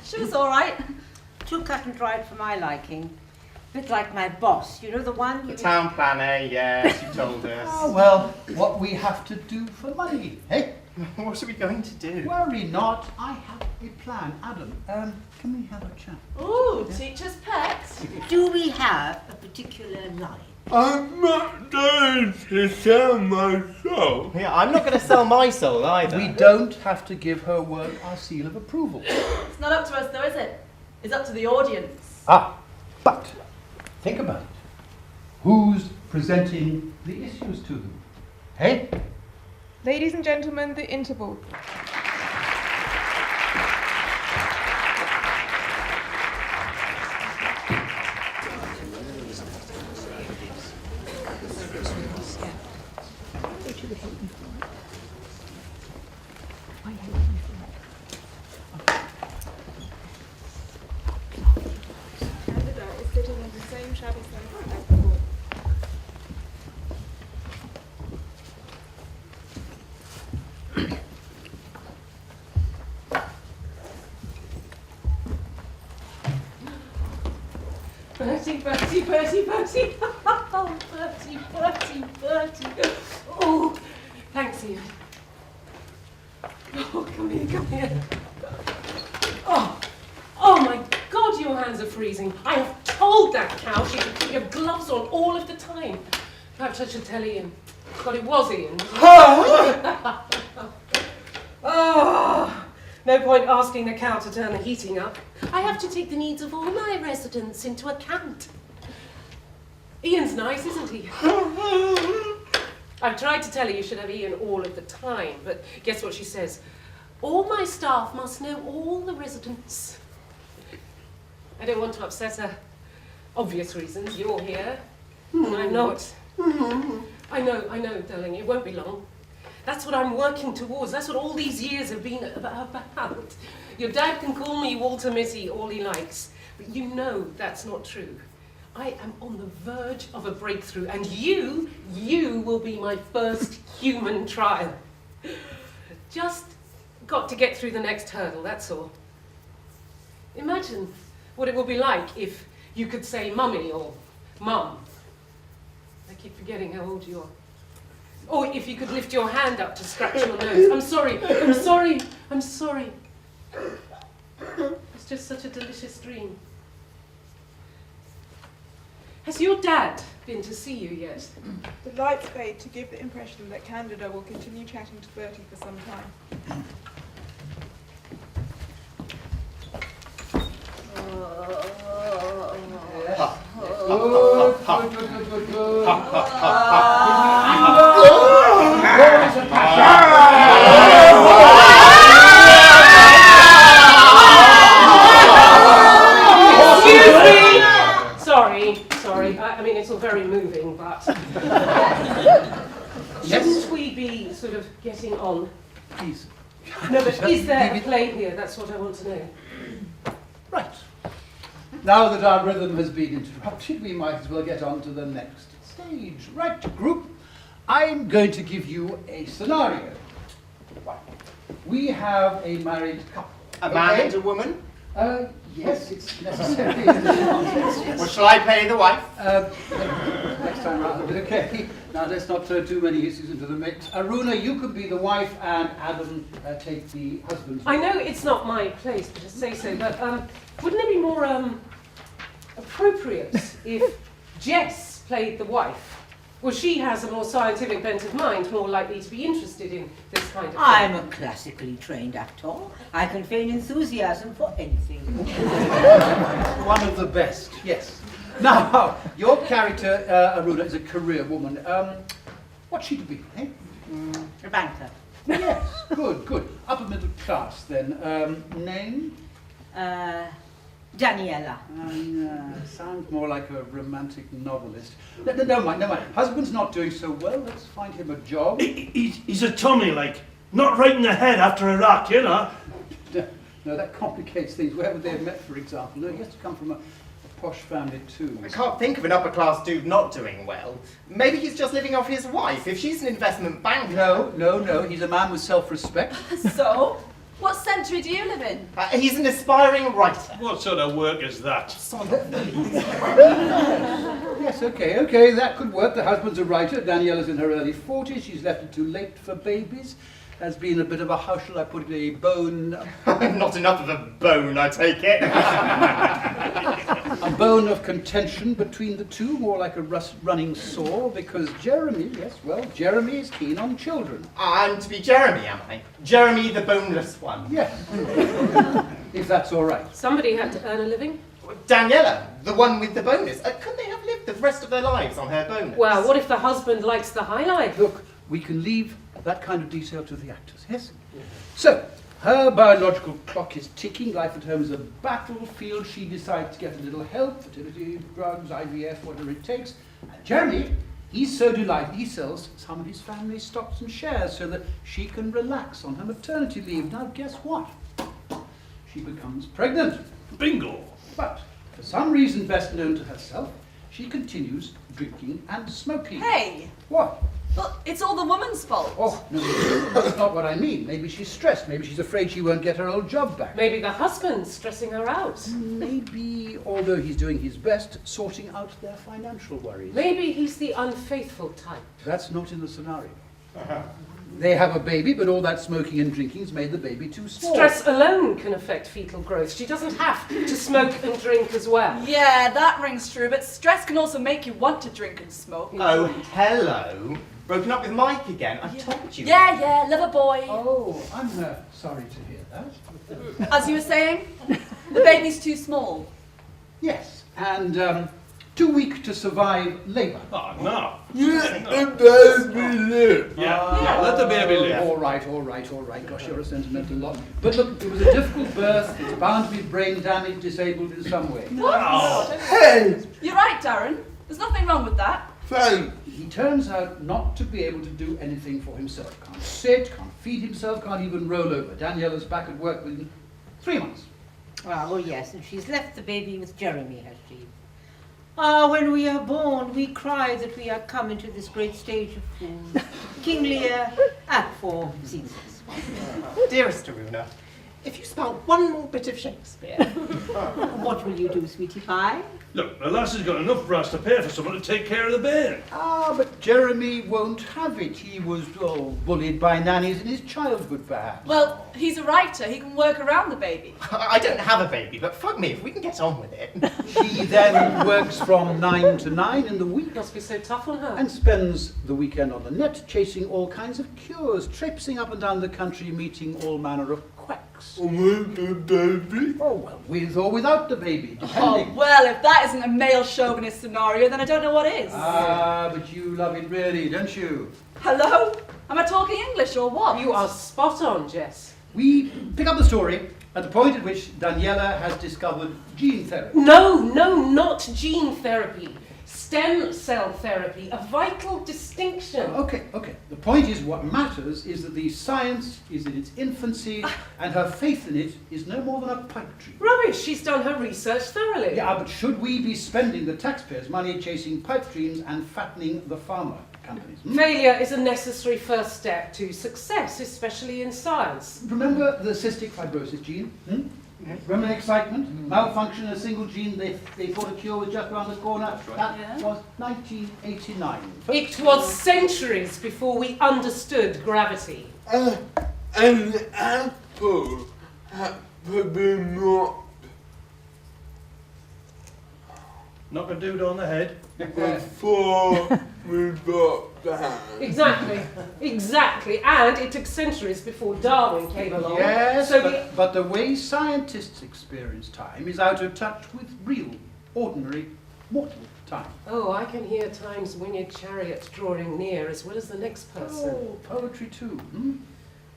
She was all right. Too cut and dried for my liking. Bit like my boss, you know, the one The you... town planner, yes, you told us. Ah, well, what we have to do for money, eh? What are we going to do? Worry not, I have a plan. Adam, can we have a chat? Ooh, teacher's pet. Do we have a particular line? I'm not going to sell my soul. Yeah, I'm not going to sell my soul either. We don't have to give her work our seal of approval. It's not up to us though, is it? It's up to the audience. Ah, but think about it. Who's presenting the issues to them? Hey? Ladies and gentlemen, the interval. Candida is sitting in the same shabby sofa as before. Bertie, Bertie, Bertie, Bertie. Oh, Bertie, Bertie, Bertie. Oh, thanks, Ian. Oh, come here, come here. Oh my God, your hands are freezing. I have told that cow she should keep your gloves on all of the time. Perhaps I should tell Ian. God, it was Ian. Oh, no point asking the cow to turn the heating up. I have to take the needs of all my residents into account. Ian's nice, isn't he? I've tried to tell her you should have Ian all of the time, but guess what she says? All my staff must know all the residents. I don't want to upset her. Obvious reasons. You're here, and I'm not. I know, darling, it won't be long. That's what I'm working towards. That's what all these years have been about. Your dad can call me Walter Mitty all he likes, but you know that's not true. I am on the verge of a breakthrough, and you will be my first human trial. Just got to get through the next hurdle, that's all. Imagine what it would be like if you could say mummy or mum. I keep forgetting how old you are. Or if you could lift your hand up to scratch your nose. I'm sorry. It's just such a delicious dream. Has your dad been to see you yet? The lights fade to give the impression that Candida will continue chatting to Bertie for some time. Sorry. I mean, it's all very moving, but shouldn't we be sort of getting on? Please. No, but is there a play here? That's what I want to know. Right. Now that our rhythm has been interrupted, we might as well get on to the next stage. Right, group. I'm going to give you a scenario. We have a married couple. A man and a woman? Yes, it's necessary. Well, shall I pay the wife? Next time round, okay. Now let's not throw too many issues into the mix. Aruna, you could be the wife, and Adam take the husband. I know it's not my place to say so, but wouldn't it be more appropriate if Jess played the wife? Well, she has a more scientific bent of mind, more likely to be interested in this kind of thing. I'm a classically trained actor. I can feign enthusiasm for anything. One of the best, yes. Now, your character, Aruna, is a career woman. What's she to be, eh? A banker. Yes, good. Upper middle class, then. Name? Daniela. Sounds more like a romantic novelist. No mind. Husband's not doing so well. Let's find him a job. He's a tummy, like, not right in the head after Iraq, you know? No, that complicates things. Where would they have met, for example? No, he has to come from a posh family too. I can't think of an upper-class dude not doing well. Maybe he's just living off his wife. If she's an investment banker... No, he's a man with self-respect. So? What century do you live in? He's an aspiring writer. What sort of work is that? Yes, okay, that could work. The husband's a writer. Daniela's in her early 40s. She's left it too late for babies. Has been a bit of a, how shall I put it, a bone... Not enough of a bone, I take it. a bone of contention between the two, more like a running sore, because Jeremy is keen on children. I'm to be Jeremy, am I? Jeremy the boneless one. Yes. If that's all right. Somebody had to earn a living. Daniela, the one with the bonus. Couldn't they have lived the rest of their lives on her bonus? Well, what if the husband likes the high life? Look, we can leave that kind of detail to the actors, yes? So, her biological clock is ticking. Life at home is a battlefield. She decides to get a little help, fertility, drugs, IVF, whatever it takes. And Jeremy, he's so delighted he sells some of his family's stocks and shares so that she can relax on her maternity leave. Now, guess what? She becomes pregnant. Bingo! But, for some reason best known to herself, she continues drinking and smoking. Hey! What? Well, it's all the woman's fault. Oh, no, that's not what I mean. Maybe she's stressed. Maybe she's afraid she won't get her old job back. Maybe the husband's stressing her out. Maybe, although he's doing his best, sorting out their financial worries. Maybe he's the unfaithful type. That's not in the scenario. They have a baby, but all that smoking and drinking's made the baby too small. Stress alone can affect fetal growth. She doesn't have to smoke and drink as well. Yeah, that rings true, but stress can also make you want to drink and smoke. Oh, hello. Broken up with Mike again. I told you. Yeah, love a boy. Oh, I'm sorry to hear that. As you were saying, the baby's too small. Yes, and too weak to survive labour. Oh, no. Let the baby live. Yeah, let the baby live. All right. Gosh, you're a sentimental lot. But look, it was a difficult birth. It's bound to be brain damaged, disabled in some way. Oh. Hey, You're right, Darren. There's nothing wrong with that. thank He turns out not to be able to do anything for himself. Can't sit, can't feed himself, can't even roll over. Daniela's back at work within 3 months. Oh, yes, and she's left the baby with Jeremy, has she? Ah, when we are born, we cry that we are come into this great stage of fools. King Lear, Act 4, Scene 6. Dearest Aruna, if you spout one more bit of Shakespeare. What will you do, sweetie pie? Look, the lass has got enough for us to pay for someone to take care of the bairn. Ah, but Jeremy won't have it. He was bullied by nannies in his childhood, perhaps. Well, he's a writer. He can work around the baby. I don't have a baby, but fuck me if we can get on with it. He then works from 9 to 9 in the week Must be so tough on her. and spends the weekend on the net chasing all kinds of cures, traipsing up and down the country, meeting all manner of quacks. with the baby. Oh, well, with or without the baby, Oh, depending. well, if that isn't a male chauvinist scenario, then I don't know what is. Ah, but you love it really, don't you? Hello? Am I talking English or what? You are spot on, Jess. We pick up the story at the point at which Daniela has discovered gene therapy. No, not gene therapy. Stem cell therapy, a vital distinction. Okay. The point is, what matters is that the science is in its infancy and her faith in it is no more than a pipe dream. Rubbish, she's done her research thoroughly. Yeah, but should we be spending the taxpayers' money chasing pipe dreams and fattening the pharma companies? Failure is a necessary first step to success, especially in science. Remember the cystic fibrosis gene? Remember the excitement? Malfunction in a single gene, they thought a cure was just around the corner. That was 1989. It was centuries before we understood gravity. An apple had to be knocked Knock a dude on the head. before we got that. Exactly. And it took centuries before Darwin came along. Yes, So but the way scientists experience time is out of touch with real, ordinary, mortal time. Oh, I can hear time's winged chariot drawing near as well as the next person. Oh, poetry too.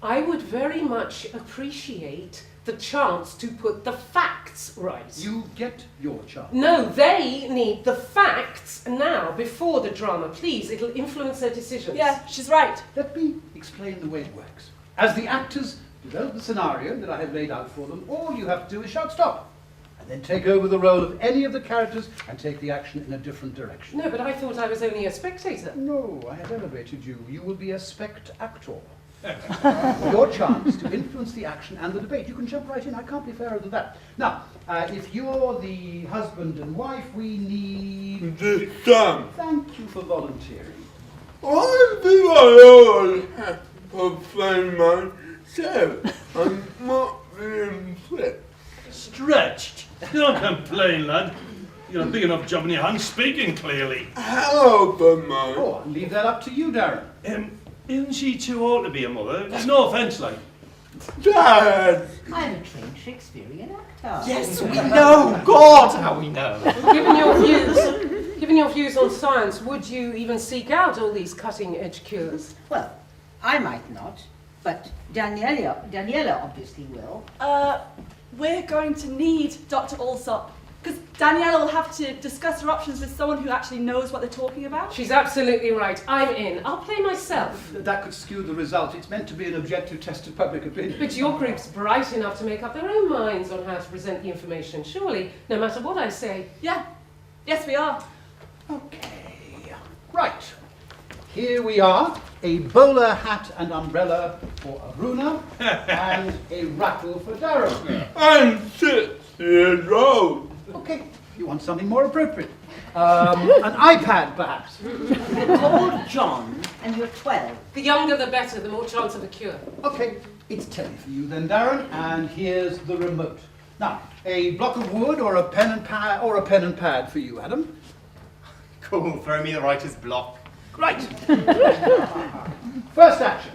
I would very much appreciate the chance to put the facts right. You get your chance. No, they need the facts now, before the drama. Please, it'll influence their decisions. Yeah, she's right. Let me explain the way it works. As the actors develop the scenario that I have laid out for them, all you have to do is shout stop, and then take over the role of any of the characters and take the action in a different direction. No, but I thought I was only a spectator. No, I have elevated you. You will be a spect-actor. Your chance to influence the action and the debate. You can jump right in. I can't be fairer than that. Now, if you're the husband and wife, we need... The son. Thank you for volunteering. Why do I always have to play myself? I'm not being flipped. Stretched. Don't complain, lad. You got a big enough job in your hands, speaking clearly. How open mine? Oh, I'll leave that up to you, Darren. Isn't she too old to be a mother? There's no offence, like. Dad! I'm a trained Shakespearean actor. Yes, we know. God, how we know. Given your views on science, would you even seek out all these cutting-edge cures? Well, I might not, but Daniela obviously will. We're going to need Dr. Alsop, because Daniela will have to discuss her options with someone who actually knows what they're talking about. She's absolutely right. I'm in. I'll play myself. That could skew the result. It's meant to be an objective test of public opinion. But your group's bright enough to make up their own minds on how to present the information, surely, no matter what I say. Yeah. Yes, we are. Okay. Right. Here we are. A bowler hat and umbrella for Aruna, and a rattle for Darren. I'm 6 years old. Okay, you want something more appropriate. An iPad, perhaps. You're called John, and you're 12. The younger the better, the more chance of a cure. Okay, it's 10 for you then, Darren, and here's the remote. Now, a block of wood or a pen and pad for you, Adam. Cool, throw me the writer's block. Right. First action.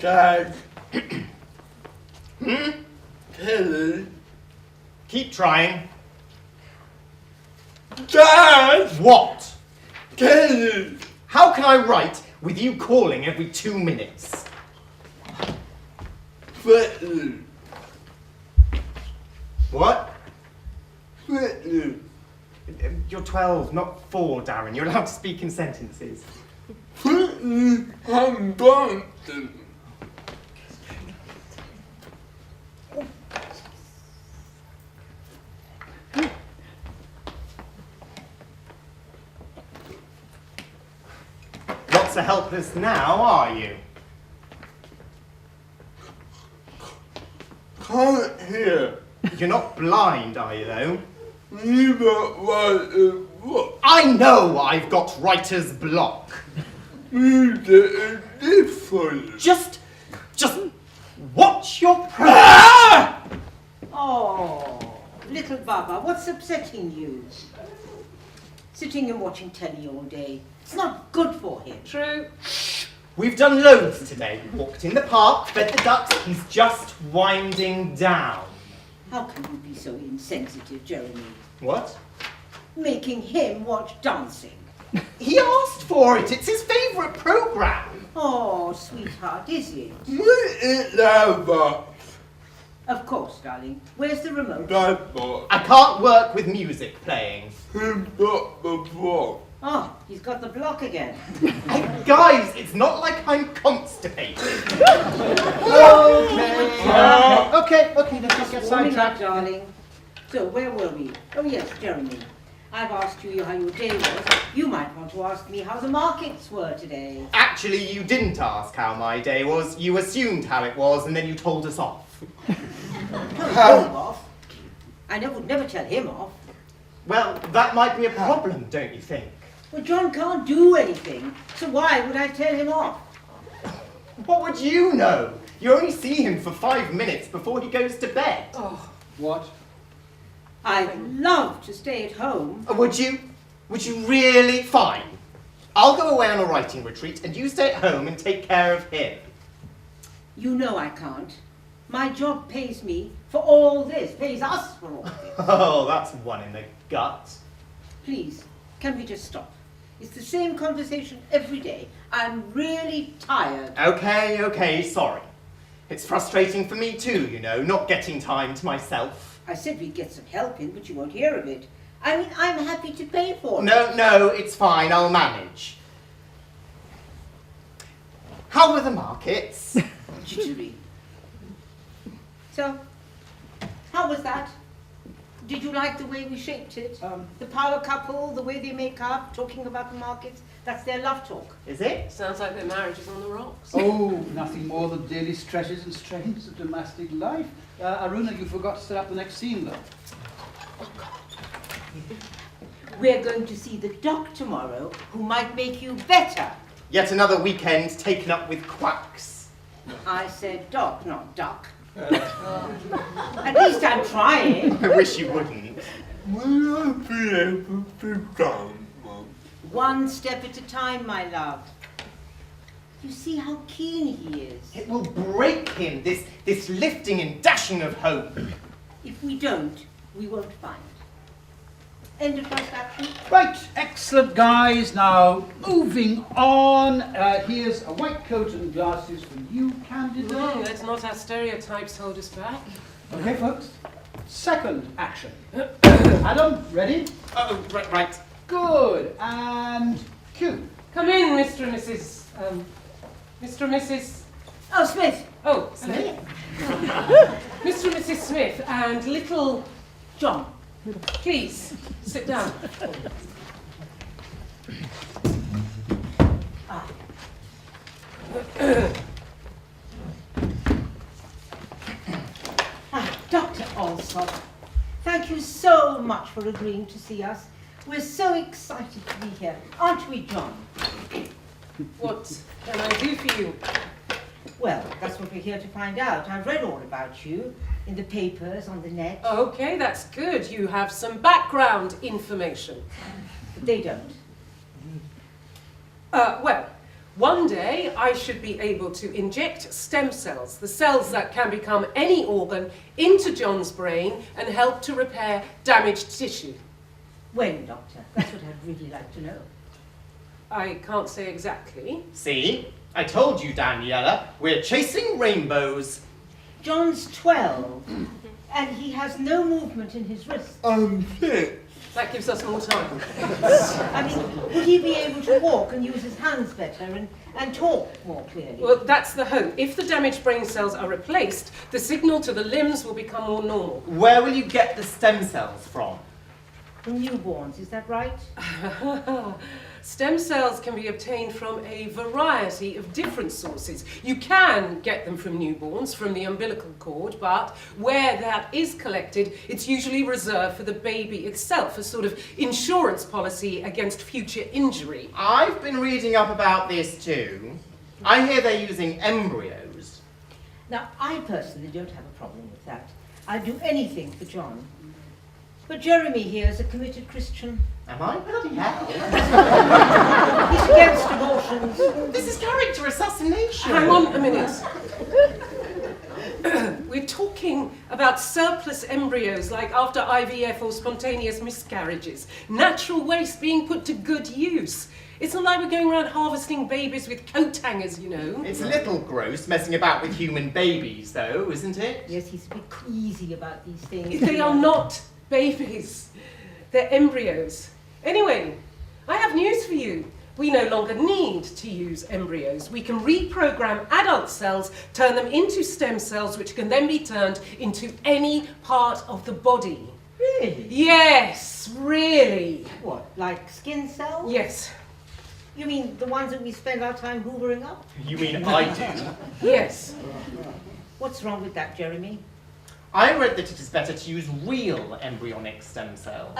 Dad. Kelly. Keep trying. Dad! What? Kelly. How can I write with you calling every 2 minutes? Whitley. What? Whitley. You're 12, not 4, Darren. You're allowed to speak in sentences. Whitley Hamilton. Not so helpless now, are you? Can't hear. You're not blind, are you, though? Neither was it book. I know I've got writer's block. Music is different. Just watch your progress. Oh, little Baba, what's upsetting you? Sitting and watching telly all day. It's not good for him. True. We've done loads today. Walked in the park, fed the ducks. He's just winding down. How can you be so insensitive, Jeremy? What? Making him watch dancing. He asked for it. It's his favourite programme. Oh, sweetheart, is it? Will it ever? Of course, darling. Where's the remote? That book. I can't work with music playing. Who got the book? Oh, he's got the block again. Hey, guys, it's not like I'm constipated. Okay, let's not get Warming up, sidetracked. darling. So, where were we? Oh, yes, Jeremy. I've asked you how your day was. You might want to ask me how the markets were today. Actually, you didn't ask how my day was. You assumed how it was, and then you told us off. Tell him off. I would never tell him off. Well, that might be a problem, don't you think? Well, John can't do anything, so why would I tell him off? What would you know? You only see him for 5 minutes before he goes to bed. Oh, What? I'd love to stay at home. Would you? Would you really? Fine. I'll go away on a writing retreat and you stay at home and take care of him. You know I can't. My job pays me for all this, pays us for all this. Oh, that's one in the gut. Please, can we just stop? It's the same conversation every day. I'm really tired. Okay, sorry. It's frustrating for me too, you know, not getting time to myself. I said we'd get some help in, but you won't hear of it. I mean, I'm happy to pay for it. No, it's fine, I'll manage. How were the markets? Jittery. So, how was that? Did you like the way we shaped it? The power couple, the way they make up, talking about the markets, that's their love talk. Is it? Sounds like their marriage is on the rocks. Oh, nothing more than daily stresses and strains of domestic life. Aruna, you forgot to set up the next scene, though. We're going to see the doc tomorrow, who might make you better. Yet another weekend taken up with quacks. I said doc, not duck. At least I'm trying. I wish you wouldn't. Will I be able to come, Mum? One step at a time, my love. You see how keen he is. It will break him, this lifting and dashing of hope. If we don't, we won't find. End of first action. Right, excellent, guys. Now, moving on. Here's a white coat and glasses for you, Candida. No, let's not have stereotypes hold us back. Okay, folks. Second action. Adam, ready? Oh, right. Good. And cue. Come in, Mr. and Mrs. Mr. and Mrs. Oh, Smith. Oh, Smith. Mr. and Mrs. Smith and little John. Please, sit down. Dr. Alsop, thank you so much for agreeing to see us. We're so excited to be here. Aren't we, John? What can I do for you? Well, that's what we're here to find out. I've read all about you in the papers, on the net. Okay, that's good. You have some background information. They don't. Well, one day I should be able to inject stem cells, the cells that can become any organ, into John's brain and help to repair damaged tissue. When, Doctor? That's what I'd really like to know. I can't say exactly. See? I told you, Daniela, we're chasing rainbows. John's 12, and he has no movement in his wrist. I'm sick. That gives us more time. I mean, would he be able to walk and use his hands better and talk more clearly? Well, that's the hope. If the damaged brain cells are replaced, the signal to the limbs will become more normal. Where will you get the stem cells from? From newborns, is that right? Stem cells can be obtained from a variety of different sources. You can get them from newborns, from the umbilical cord, but where that is collected, it's usually reserved for the baby itself, a sort of insurance policy against future injury. I've been reading up about this too. I hear they're using embryos. Now, I personally don't have a problem with that. I'd do anything for John. But Jeremy here is a committed Christian. Am I? Bloody hell. He's against abortions. This is character assassination. Hang on a minute. We're talking about surplus embryos, like after IVF or spontaneous miscarriages. Natural waste being put to good use. It's not like we're going around harvesting babies with coat hangers, you know. It's a little gross messing about with human babies, though, isn't it? Yes, he's a bit queasy about these things. They are not babies. They're embryos. Anyway, I have news for you. We no longer need to use embryos. We can reprogram adult cells, turn them into stem cells, which can then be turned into any part of the body. Really? Yes, really. What, like skin cells? Yes, You mean the ones that we spend our time hoovering up? You mean I do? yes. What's wrong with that, Jeremy? I read that it is better to use real embryonic stem cells.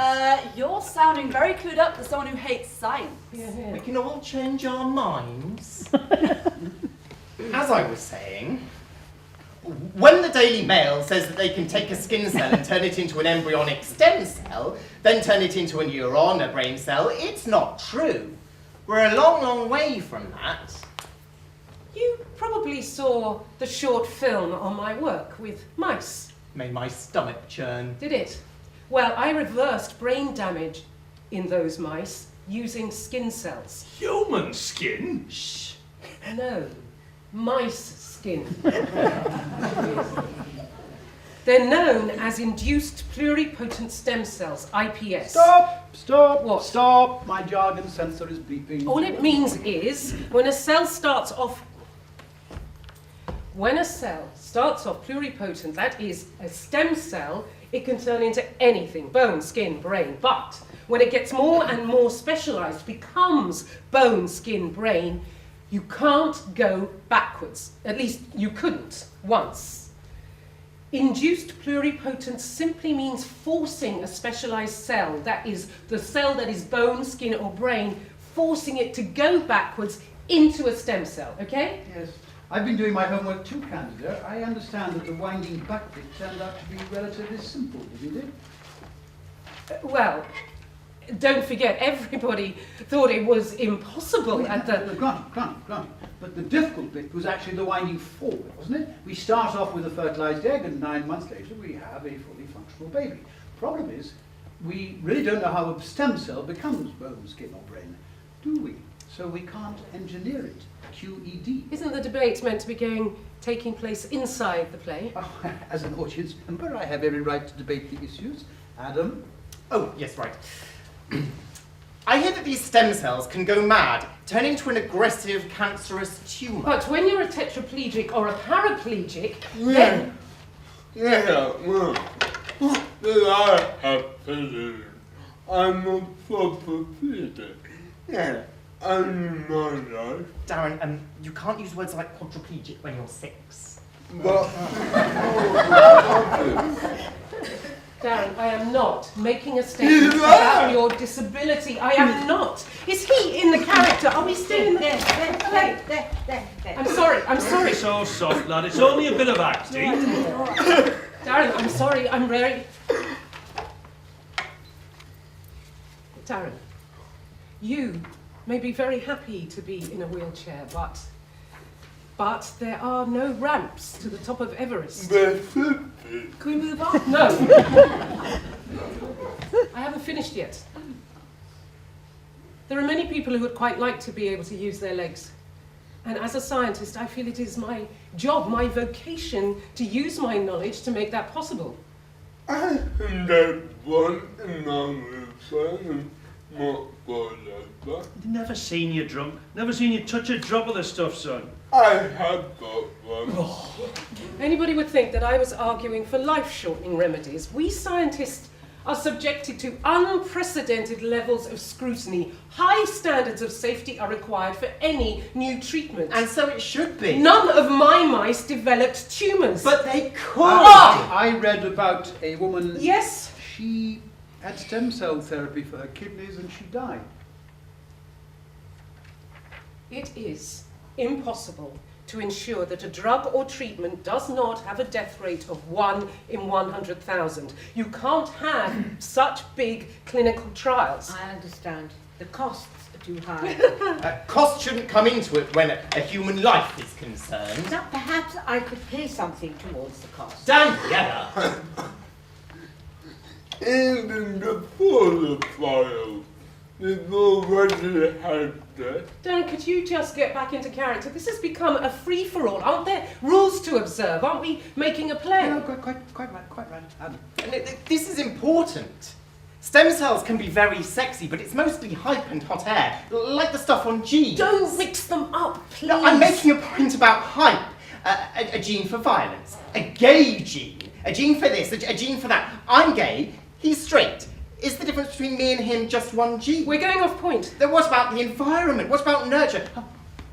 You're sounding very clued up for someone who hates science. We can all change our minds. As I was saying, when the Daily Mail says that they can take a skin cell and turn it into an embryonic stem cell, then turn it into a neuron, a brain cell, it's not true. We're a long, long way from that. You probably saw the short film on my work with mice. Made my stomach churn. Did it? Well, I reversed brain damage in those mice using skin cells. Human skin? Shh. No, mice skin. They're known as induced pluripotent stem cells, IPS. Stop! What? Stop! My jargon sensor is beeping. All it means is when a cell starts off When a cell starts off pluripotent, that is a stem cell, it can turn into anything, bone, skin, brain. But when it gets more and more specialized, becomes bone, skin, brain, you can't go backwards. At least you couldn't once. Induced pluripotent simply means forcing a specialized cell, that is the cell that is bone, skin or brain, forcing it to go backwards into a stem cell, okay? Yes. I've been doing my homework too, Candida. I understand that the winding back bit turned out to be relatively simple, didn't it? Well, don't forget, everybody thought it was impossible at the... Granted. But the difficult bit was actually the winding forward, wasn't it? We start off with a fertilized egg, and 9 months later we have a fully functional baby. Problem is, we really don't know how a stem cell becomes bone, skin or brain, do we? So we can't engineer it. QED. Isn't the debate meant to be taking place inside the play? Oh, as an audience member, I have every right to debate the issues. Adam? Oh, yes, right. I hear that these stem cells can go mad, turn into an aggressive, cancerous tumour. But when you're a tetraplegic or a paraplegic, then... Yeah, well, I have children. I'm a proper Peter. Yeah, I'm my life. Darren, you can't use words like quadriplegic when you're 6. But, Darren, I am not making a statement about your disability. I am not. Is he in the character? Are we still in the... There. I'm sorry. It's all soft, lad. It's only a bit of acting. Darren, I'm sorry. I'm very... Darren, you may be very happy to be in a wheelchair, but there are no ramps to the top of Everest. there should be. Can we move on? No. I haven't finished yet. There are many people who would quite like to be able to use their legs. And as a scientist, I feel it is my job, my vocation, to use my knowledge to make that possible. I think that one another son not forever. Never seen you drunk. Never seen you touch a drop of the stuff, son. I have got one. Anybody would think that I was arguing for life-shortening remedies. We scientists are subjected to unprecedented levels of scrutiny. High standards of safety are required for any new treatment. And so it should be. None of my mice developed tumours. But they could. I read about a woman... Yes? She had stem cell therapy for her kidneys and she died. It is impossible to ensure that a drug or treatment does not have a death rate of 1 in 100,000. You can't have such big clinical trials. I understand. The costs are too high. Cost shouldn't come into it when a human life is concerned. Now, perhaps I could pay something towards the cost. Daniela! Even before the trial, they've already had that. Dan, could you just get back into character? This has become a free-for-all. Aren't there rules to observe? Aren't we making a play? No, quite right. Adam. This is important. Stem cells can be very sexy, but it's mostly hype and hot air, like the stuff on genes. Don't mix them up, please. No, I'm making a point about hype. A gene for violence, a gay gene, a gene for this, a gene for that. I'm gay, he's straight. Is the difference between me and him just one gene? We're going off point. Then what about the environment? What about nurture?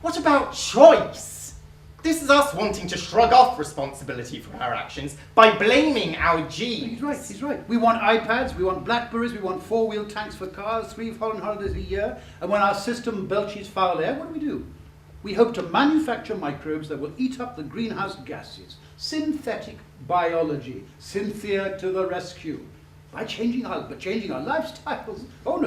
What about choice? This is us wanting to shrug off responsibility for our actions by blaming our genes. He's right. We want iPads, we want Blackberries, we want 4-wheel tanks for cars, 3 foreign holidays a year, and when our system belches foul air, what do? We hope to manufacture microbes that will eat up the greenhouse gases. Synthetic biology. Cynthia to the rescue. By changing our lifestyles. Oh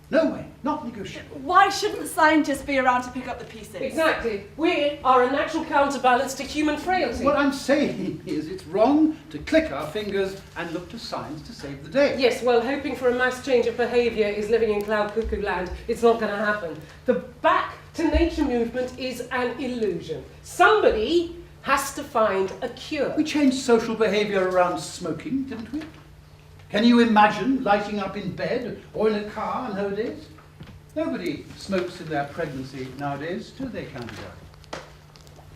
no way, not negotiable. Why shouldn't scientists be around to pick up the pieces? Exactly. We are a natural counterbalance to human frailty. What I'm saying is it's wrong to click our fingers and look to science to save the day. Yes, well, hoping for a mass change of behaviour is living in cloud cuckoo land. It's not going to happen. The back to nature movement is an illusion. Somebody has to find a cure. We changed social behaviour around smoking, didn't we? Can you imagine lighting up in bed or in a car nowadays? Nobody smokes in their pregnancy nowadays, do they, Candida?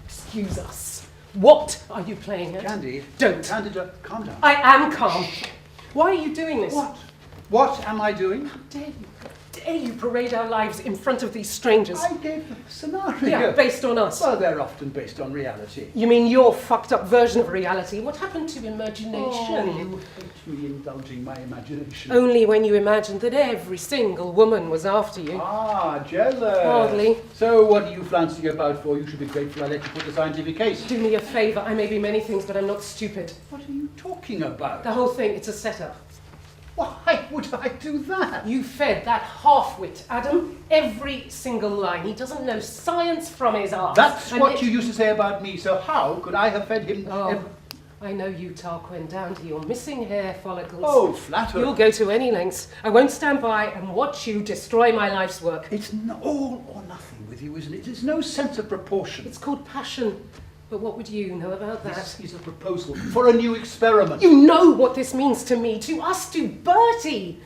Excuse us. What are you playing at? Candy. Don't. Candida, calm down. I am calm. Why are you doing this? What? What am I doing? How dare you? Dare you parade our lives in front of these strangers? I gave the scenario. Yeah, based on us. Well, they're often based on reality. You mean your fucked up version of reality? What happened to imagination? Oh, you hate me indulging my imagination. Only when you imagined that every single woman was after you. Ah, jealous. Hardly. So what are you flouncing about for? You should be grateful I let you put the scientific case. Do me a favour. I may be many things, but I'm not stupid. What are you talking about? The whole thing, it's a setup. Why would I do that? You fed that half-wit, Adam, every single line. He doesn't know science from his arse. That's And what you used to say about me, so how could I have fed him? Oh, I know you, Tarquin, down to your missing hair follicles. Oh, flatter. You'll go to any lengths. I won't stand by and watch you destroy my life's work. It's all or nothing with you, isn't it? There's no sense of proportion. It's called passion. But what would you know about that? This is a proposal for a new experiment. You know what this means to me, to us, to Bertie.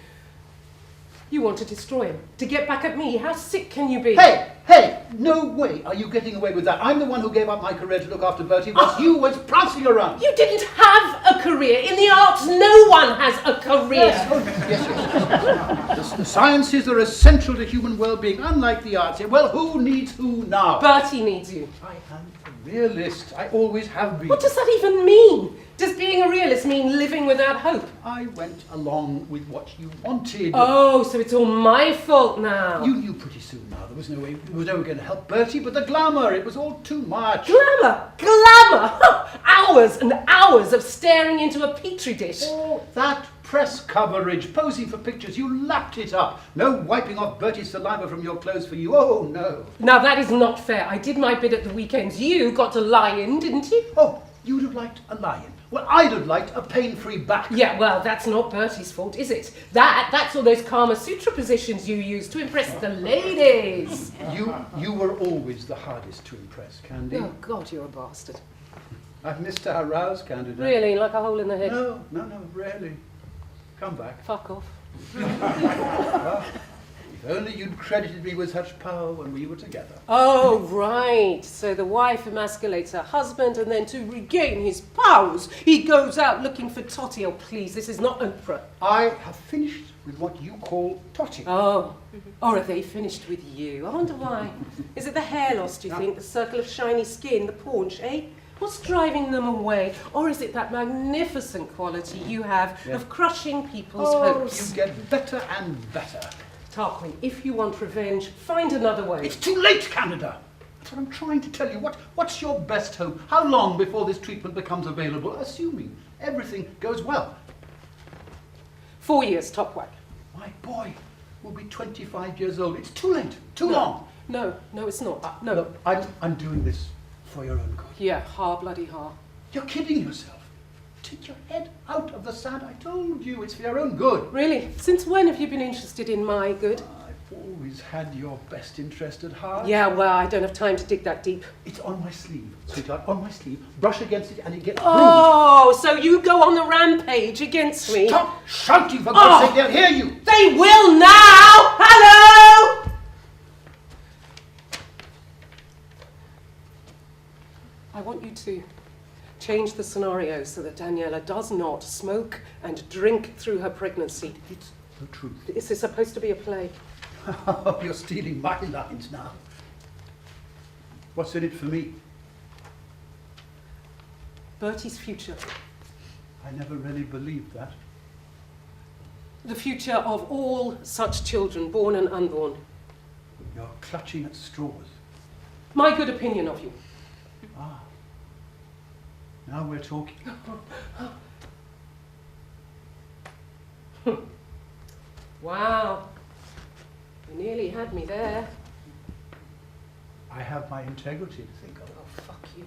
You want to destroy him, to get back at me. How sick can you be? Hey, no way are you getting away with that. I'm the one who gave up my career to look after Bertie whilst you went prancing around. You didn't have a career. In the arts, no one has a career. Yes. The sciences are essential to human well-being, unlike the arts. Well, who needs who now? Bertie needs you. I am a realist. I always have been. What does that even mean? Does being a realist mean living without hope? I went along with what you wanted. Oh, so it's all my fault now. You knew pretty soon now there was no way we were never going to help Bertie, but the glamour, it was all too much. Glamour! Glamour! Hours and hours of staring into a petri dish. Oh, that press coverage, posing for pictures, you lapped it up. No wiping off Bertie's saliva from your clothes for you. Oh, no. Now that is not fair. I did my bit at the weekends. You got to lie in, didn't you? Oh, you'd have liked a lion. Well, I'd have liked a pain-free back. Yeah, well, that's not Bertie's fault, is it? That's all those Kama Sutra positions you use to impress the ladies. You were always the hardest to impress, Candy. Oh, God, you're a bastard. I've missed our rows, Candida. Really, like a hole in the head? No, really. Come back. Fuck off. Well, if only you'd credited me with such power when we were together. Oh, right. So the wife emasculates her husband, and then to regain his powers, he goes out looking for Totty. Oh, please, this is not Oprah. I have finished with what you call totting. Oh, or are they finished with you? I wonder why. Is it the hair loss, do you think? The circle of shiny skin, the paunch, eh? What's driving them away? Or is it that magnificent quality you have of crushing people's hopes? You get better and better. Tarquin, if you want revenge, find another way. It's too late, Candida. That's what I'm trying to tell you. What's your best hope? How long before this treatment becomes available, assuming everything goes well? 4 years, top whack. My boy will be 25 years old. It's too late. Too long. No, it's not. No. Look, I'm doing this for your own good. Yeah, bloody ha. You're kidding yourself. Take your head out of the sand. I told you, it's for your own good. Really? Since when have you been interested in my good? I've always had your best interest at heart. Yeah, well, I don't have time to dig that deep. It's on my sleeve, sweetheart, on my sleeve. Brush against it and it gets Oh, so you go on the rampage against me? Stop shouting, for God's sake, they'll hear you. They will now! Hello! I want you to change the scenario so that Daniela does not smoke and drink through her pregnancy. It's the truth. This is supposed to be a play. You're stealing my lines now. What's in it for me? Bertie's future. I never really believed that. The future of all such children, born and unborn. You're clutching at straws. My good opinion of you. Ah. Now we're talking. Wow. You nearly had me there. I have my integrity to think of. Oh, fuck you.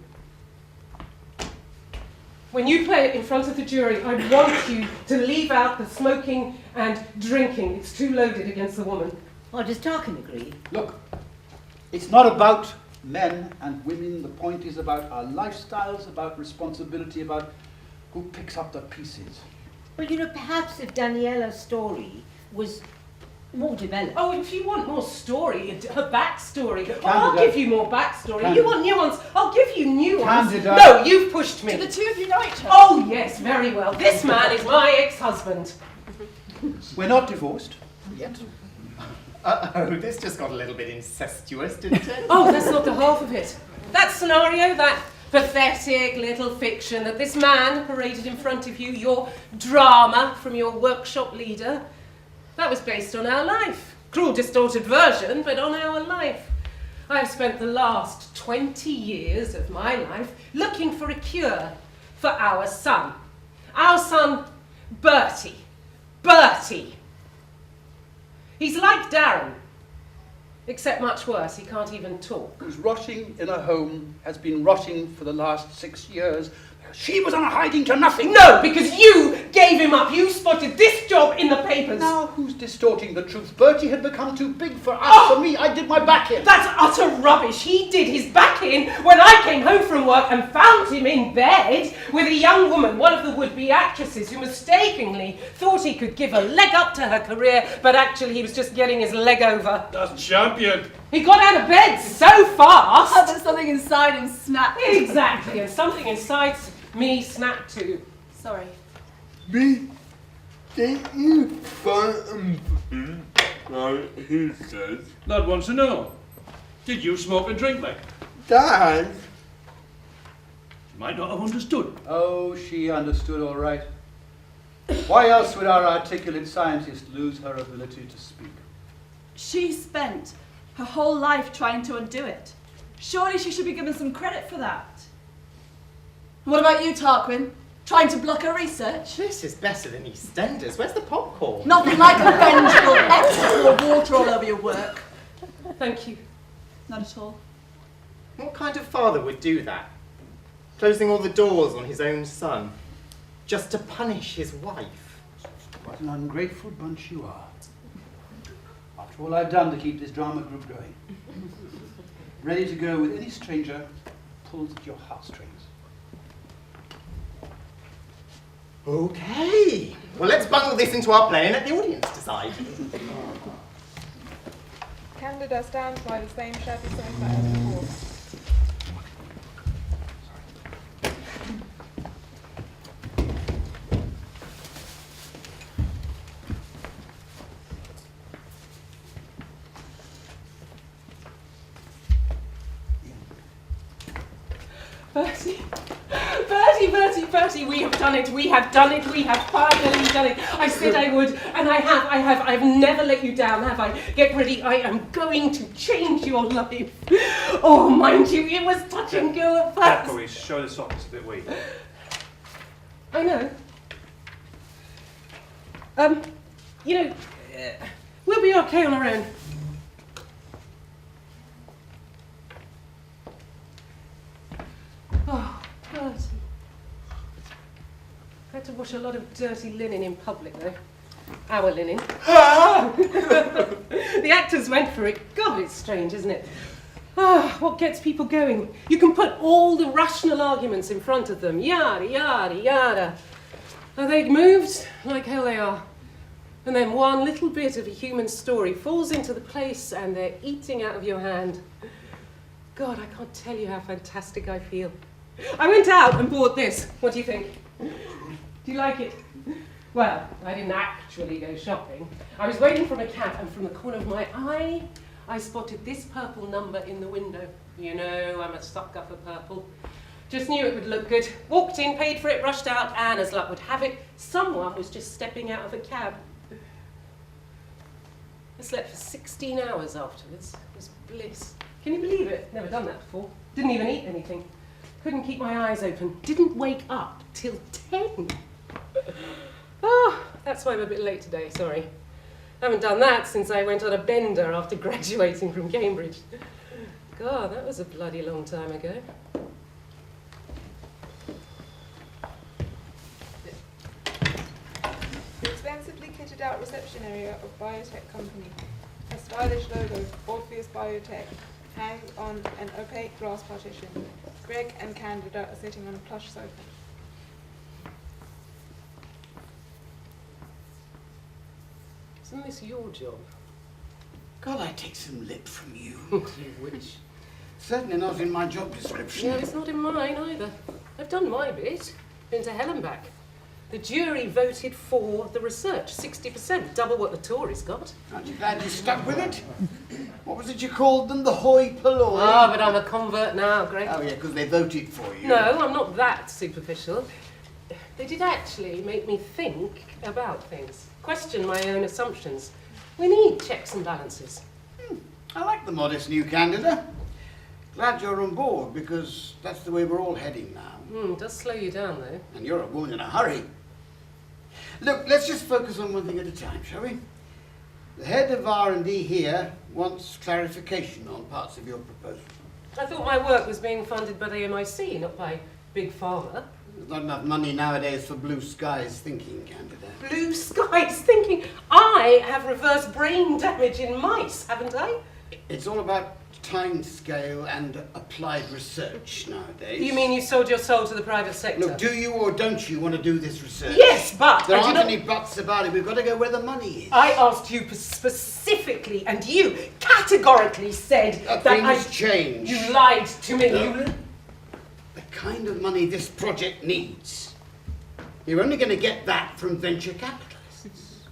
When you play it in front of the jury, I want you to leave out the smoking and drinking. It's too loaded against the woman. Or does Tarquin agree? Look, it's not about men and women. The point is about our lifestyles, about responsibility, about who picks up the pieces. Well, perhaps if Daniela's story was More developed. Oh, if you want more story, her backstory, Candida. I'll give you more backstory. Candida. You want nuance, I'll give you nuance. Candida. No, you've pushed me. Do the two of you know each other? Oh, yes, very well. This man is my ex-husband. We're not divorced yet. Uh-oh, this just got a little bit incestuous, didn't it? Oh, that's not the half of it. That scenario, that pathetic little fiction that this man paraded in front of you, your drama from your workshop leader, that was based on our life. Cruel, distorted version, but on our life. I've spent the last 20 years of my life looking for a cure for our son. Our son, Bertie. Bertie. He's like Darren, except much worse. He can't even talk. Who's rotting in a home, has been rotting for the last 6 years. She was on a hiding to nothing. No, because you gave him up. You spotted this job in the papers. Now who's distorting the truth? Bertie had become too big for us, for me. I did my back in. That's utter rubbish. He did his back in when I came home from work and found him in bed with a young woman, one of the would-be actresses, who mistakenly thought he could give a leg up to her career, but actually he was just getting his leg over. That's champion. He got out of bed so fast. Oh, there's something inside him snapped. Exactly, and something inside me snapped too. Sorry. Me? Did you find him? Like he says. Lad wants to know. Did you smoke and drink, like? Dad? You might not have understood. Oh, she understood all right. Why else would our articulate scientist lose her ability to speak? She spent her whole life trying to undo it. Surely she should be given some credit for that. What about you, Tarquin? Trying to block her research? This is better than EastEnders. Where's the popcorn? Nothing like a vengeful extra pour water all over your work. Thank you. Not at all. What kind of father would do that? Closing all the doors on his own son, just to punish his wife. What an ungrateful bunch you are. After all I've done to keep this drama group going. Ready to go with any stranger, pulls at your heartstrings. Okay. Well, let's bundle this into our play and let the audience decide. Candida stands by the same shabby sofa as before. Bertie, Bertie, we have done it, we have finally done it. I said I would, and I have. I've never let you down, have I? Get ready, I am going to change your life. Oh, mind you, it was touch and go at first. Louise, show this off, it's a bit weak. I know. We'll be okay on our own. Oh, Bertie. I had to wash a lot of dirty linen in public, though. Our linen. The actors went for it. God, it's strange, isn't it? What gets people going? You can put all the rational arguments in front of them. Yada, yada, yada. And they've moved like hell they are. And then one little bit of a human story falls into the place and they're eating out of your hand. God, I can't tell you how fantastic I feel. I went out and bought this. What do you think? Do you like it? Well, I didn't actually go shopping. I was waiting for a cab, and from the corner of my eye, I spotted this purple number in the window. You know, I'm a sucker for purple. Just knew it would look good. Walked in, paid for it, rushed out, and as luck would have it, someone was just stepping out of a cab. I slept for 16 hours afterwards. It was bliss. Can you believe it? Never done that before. Didn't even eat anything. Couldn't keep my eyes open. Didn't wake up till 10. Oh, that's why I'm a bit late today, sorry. Haven't done that since I went on a bender after graduating from Cambridge. God, that was a bloody long time ago. The expensively kitted out reception area of Biotech Company. A stylish logo, Orpheus Biotech, hangs on an opaque glass partition. Greg and Candida are sitting on a plush sofa. Isn't this your job? God, I take some lip from you. You wish. Certainly not in my job description. No, it's not in mine either. I've done my bit. Been to hell and back. The jury voted for the research, 60%, double what the Tories got. Aren't you glad you stuck with it? What was it you called them? The hoi polloi? Ah, but I'm a convert now, Greg. Oh, yeah, because they voted for you. No, I'm not that superficial. They did actually make me think about things, question my own assumptions. We need checks and balances. I like the modest new Candida. Glad you're on board, because that's the way we're all heading now. Does slow you down, though. And you're a woman in a hurry. Look, let's just focus on one thing at a time, shall we? The head of R&D here wants clarification on parts of your proposal. I thought my work was being funded by the MIC, not by Big Pharma. There's not enough money nowadays for blue skies thinking, Candida. Blue skies thinking. I have reverse brain damage in mice, haven't I? It's all about time scale and applied research nowadays. You mean you sold your soul to the private sector? Look, do you or don't you want to do this research? Yes, but There I do aren't not... any buts about it. We've got to go where the money is. I asked you specifically, and you categorically said that Things change. You lied to me. The kind of money this project needs. You're only going to get that from venture capitalists.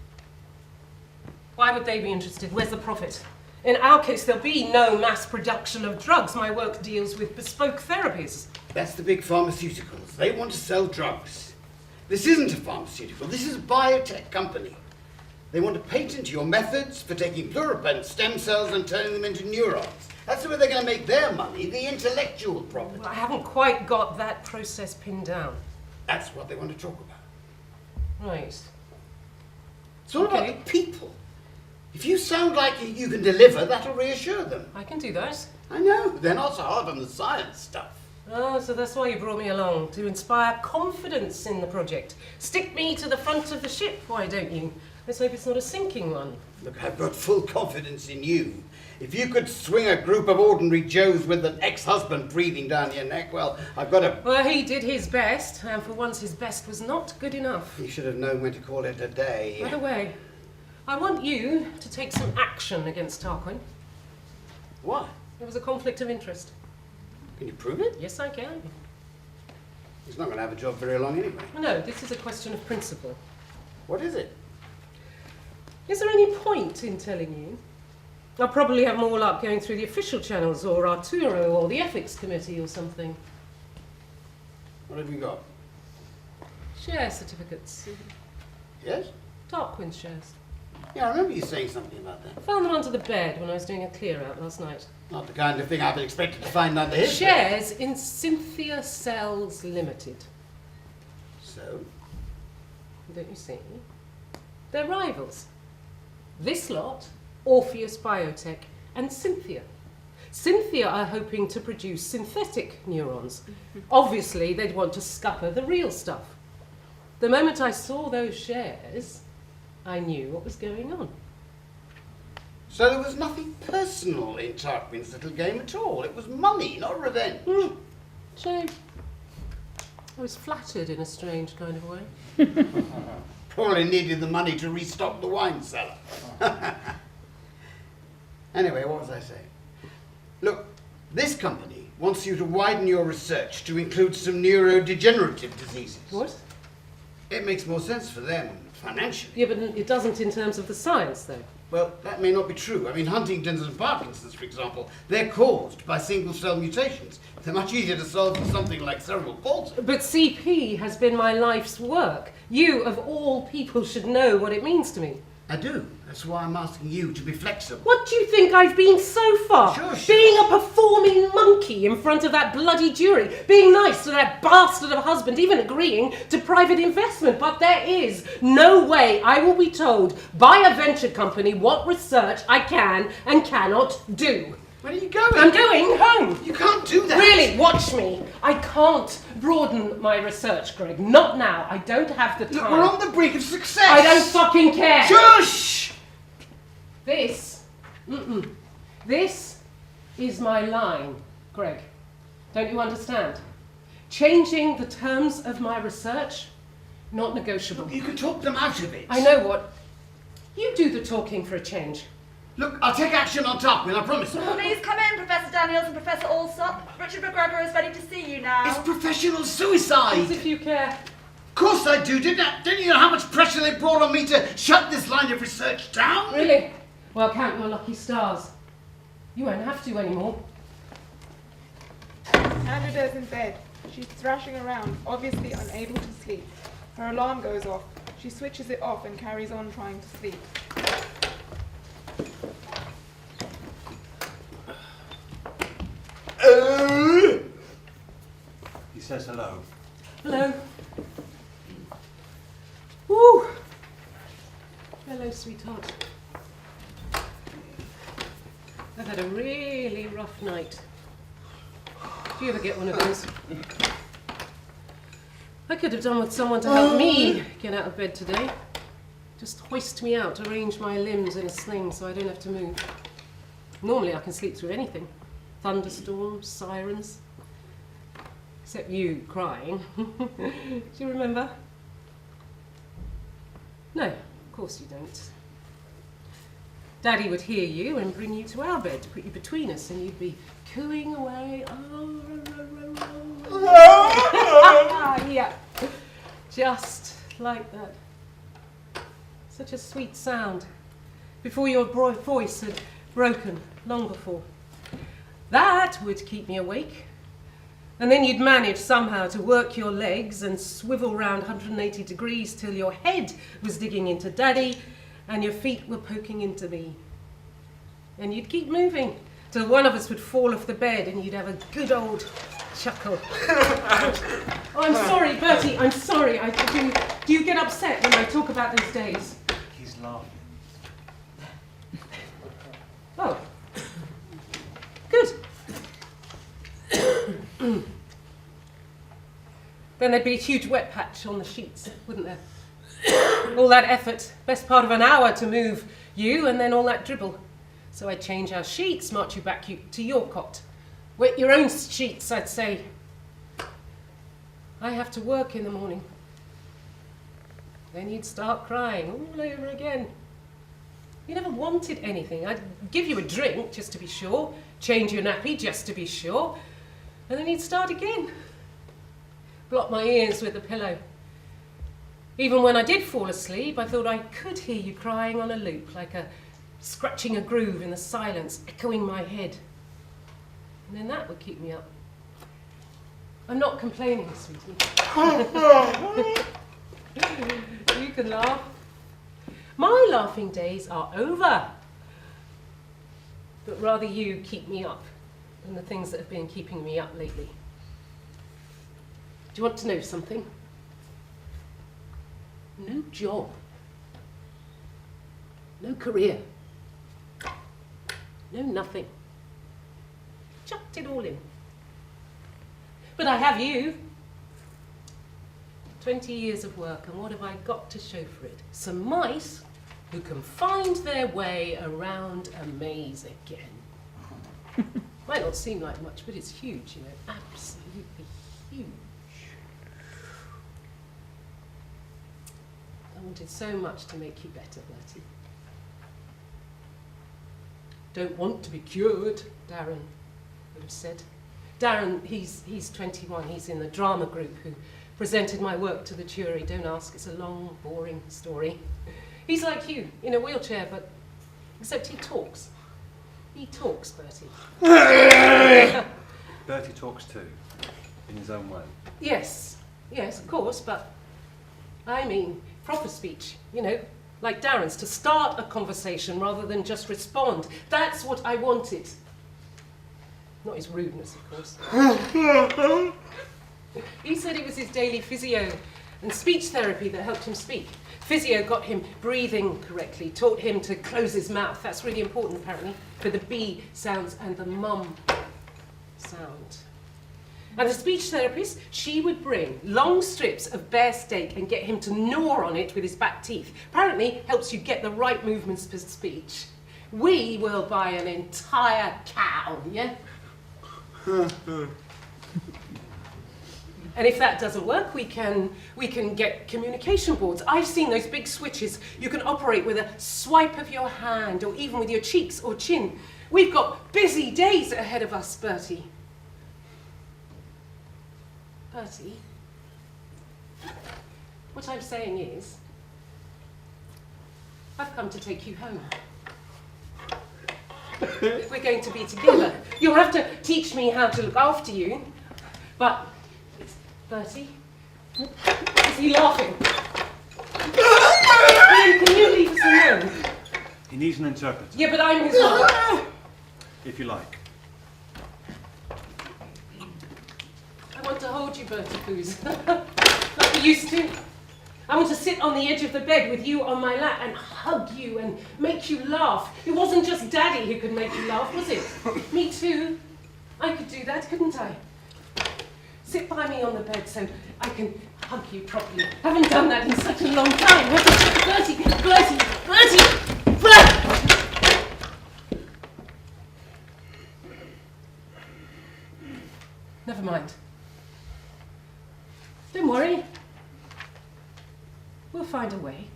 Why would they be interested? Where's the profit? In our case, there'll be no mass production of drugs. My work deals with bespoke therapies. That's the big pharmaceuticals. They want to sell drugs. This isn't a pharmaceutical. This is a biotech company. They want to patent your methods for taking pluripotent stem cells and turning them into neurons. That's the way they're going to make their money, the intellectual property. Well, I haven't quite got that process pinned down. That's what they want to talk about. Right. It's all Okay. about the people. If you sound like you can deliver, that'll reassure them. I can do that. I know, they're not so hard on the science stuff. Oh, so that's why you brought me along, to inspire confidence in the project. Stick me to the front of the ship, why don't you? Let's hope it's not a sinking one. Look, I've got full confidence in you. If you could swing a group of ordinary Joes with an ex-husband breathing down your neck, well, I've got to... Well, he did his best, and for once his best was not good enough. You should have known when to call it a day. By the way, I want you to take some action against Tarquin. Why? There was a conflict of interest. Can you prove it? Yes, I can. He's not going to have a job very long anyway. No, this is a question of principle. What is it? Is there any point in telling you? I'll probably have more luck going through the official channels or Arturo or the ethics committee or something. What have you got? Share certificates. Yes? Tarquin's shares. Yeah, I remember you saying something about that. I found them under the bed when I was doing a clear out last night. Not the kind of thing I'd expected to find under his bed. Shares in Cynthia Cells Limited. So? Don't you see? They're rivals. This lot, Orpheus Biotech, and Cynthia. Cynthia are hoping to produce synthetic neurons. Obviously, they'd want to scupper the real stuff. The moment I saw those shares, I knew what was going on. So there was nothing personal in Tarquin's little game at all. It was money, not revenge. Shame. I was flattered in a strange kind of way. Probably needed the money to restock the wine cellar. Anyway, what was I saying? Look, this company wants you to widen your research to include some neurodegenerative diseases. What? It makes more sense for them financially. Yeah, but it doesn't in terms of the science, though. Well, that may not be true. I mean, Huntington's and Parkinson's, for example, they're caused by single-cell mutations. They're much easier to solve than something like cerebral palsy. But CP has been my life's work. You, of all people, should know what it means to me. I do. That's why I'm asking you to be flexible. What do you think I've been so far? Sure. Being a performing monkey in front of that bloody jury, being nice to that bastard of a husband, even agreeing to private investment. But there is no way I will be told by a venture company what research I can and cannot do. Where are you going? I'm going home. You can't do that. Really, watch me. I can't broaden my research, Greg. Not now. I don't have the time. Look, we're on the brink of success. I don't fucking care. Shush! This is my line, Greg. Don't you understand? Changing the terms of my research, not negotiable. Look, you can talk them out of it. I know what. You do the talking for a change. Look, I'll take action on top, and I promise. Please come in, Professor Daniels and Professor Alsop. Richard McGregor is ready to see you now. It's professional suicide. As if you care. Of course I do. Didn't you know how much pressure they brought on me to shut this line of research down? Really? Well, count your lucky stars. You won't have to anymore. Candida's in bed. She's thrashing around, obviously unable to sleep. Her alarm goes off. She switches it off and carries on trying to sleep. He says hello. Hello. Woo! Hello, sweetheart. I've had a really rough night. Do you ever get one of those? I could have done with someone to help me get out of bed today. Just hoist me out, arrange my limbs in a sling so I don't have to move. Normally I can sleep through anything. Thunderstorms, sirens. Except you crying. Do you remember? No, of course you don't. Daddy would hear you and bring you to our bed to put you between us, and you'd be cooing away. Yeah, just like that. Such a sweet sound. Before your voice had broken, long before. That would keep me awake. And then you'd manage somehow to work your legs and swivel round 180 degrees till your head was digging into Daddy and your feet were poking into me. And you'd keep moving till one of us would fall off the bed and you'd have a good old chuckle. Oh, I'm sorry, Bertie, I'm sorry. Do you get upset when I talk about those days? He's laughing. Oh. Good. Then there'd be a huge wet patch on the sheets, wouldn't there? All that effort, best part of an hour to move you, and then all that dribble. So I'd change our sheets, march you back to your cot. Wet your own sheets, I'd say. I have to work in the morning. Then you'd start crying all over again. You never wanted anything. I'd give you a drink, just to be sure, change your nappy, just to be sure, and then you'd start again. Block my ears with the pillow. Even when I did fall asleep, I thought I could hear you crying on a loop, like scratching a groove in the silence, echoing my head. And then that would keep me up. I'm not complaining, sweetie. You can laugh. My laughing days are over. But rather you keep me up than the things that have been keeping me up lately. Do you want to know something? No job. No career. No nothing. Chucked it all in. But I have you. 20 years of work, and what have I got to show for it? Some mice who can find their way around a maze again. Might not seem like much, but it's huge, you know, absolutely huge. I wanted so much to make you better, Bertie. Don't want to be cured, Darren would have said. Darren, he's 21, he's in the drama group who presented my work to the jury. Don't ask, it's a long, boring story. He's like you, in a wheelchair, but except he talks. He talks, Bertie. Bertie talks too, in his own way. Yes, of course, but I mean proper speech, you know, like Darren's, to start a conversation rather than just respond. That's what I wanted. Not his rudeness, of course. He said it was his daily physio and speech therapy that helped him speak. Physio got him breathing correctly, taught him to close his mouth. That's really important, apparently, for the B sounds and the mum sound. And the speech therapist, she would bring long strips of bear steak and get him to gnaw on it with his back teeth. Apparently helps you get the right movements for speech. We will buy an entire cow, yeah? And if that doesn't work, we can get communication boards. I've seen those big switches you can operate with a swipe of your hand or even with your cheeks or chin. We've got busy days ahead of us, Bertie. Bertie, what I'm saying is, I've come to take you home. If we're going to be together, you'll have to teach me how to look after you. But, Bertie, is he laughing? Ian, can you leave us alone? He needs an interpreter, Yeah, but I'm his mother. if you like. I want to hold you, Bertie Coos, like we used to. I want to sit on the edge of the bed with you on my lap and hug you and make you laugh. It wasn't just Daddy who could make you laugh, was it? Me too. I could do that, couldn't I? Sit by me on the bed so I can hug you properly. Haven't done that in such a long time, have you? Bertie! Never mind. Don't worry. We'll find a way.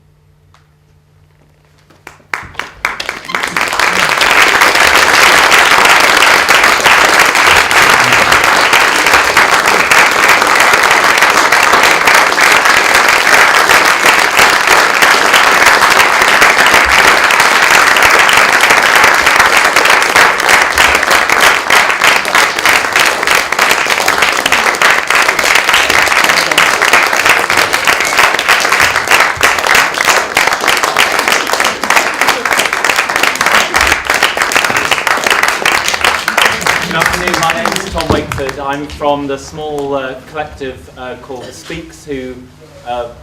I'm from the small collective called The Speaks, who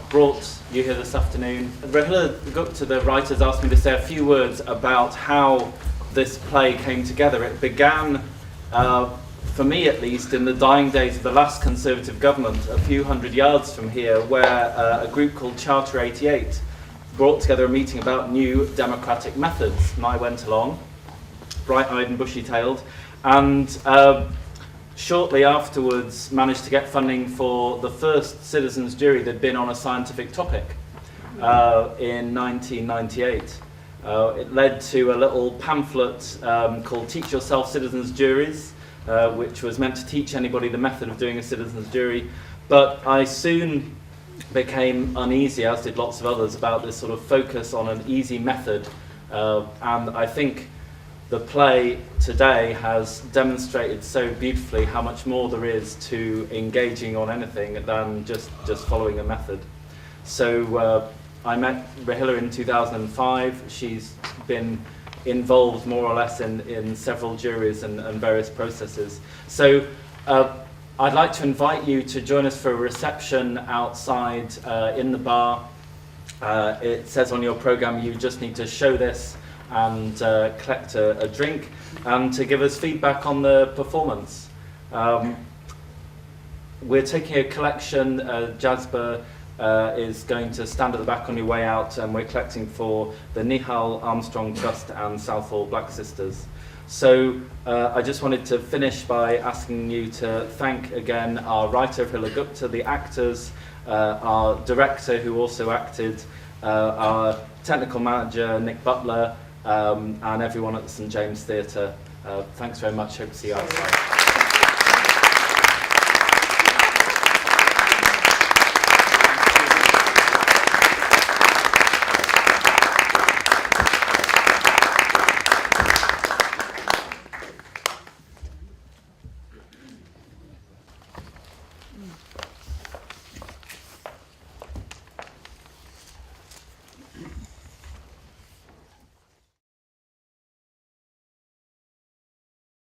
brought you here this afternoon. Rahila Gupta, the writers, asked me to say a few words about how this play came together. It began, for me at least, in the dying days of the last Conservative government, a few hundred yards from here, where a group called Charter 88 brought together a meeting about new democratic methods. And I went along, bright-eyed and bushy-tailed, and shortly afterwards managed to get funding for the first citizens' jury that had been on a scientific topic in 1998. It led to a little pamphlet called Teach Yourself Citizens' Juries, which was meant to teach anybody the method of doing a citizens' jury. But I soon became uneasy, as did lots of others, about this sort of focus on an easy method. And I think the play today has demonstrated so beautifully how much more there is to engaging on anything than just following a method. So I met Rahila in 2005. She's been involved more or less in several juries and various processes. So I'd like to invite you to join us for a reception outside in the bar. It says on your programme you just need to show this and collect a drink and to give us feedback on the performance. We're taking a collection. Jasper is going to stand at the back on your way out, and we're collecting for the Nihal Armstrong Trust and Southall Black Sisters. So I just wanted to finish by asking you to thank again our writer Rahila Gupta, the actors, our director who also acted, our technical manager Nick Butler, and everyone at the St James Theatre. Thanks very much. Hope to see you outside.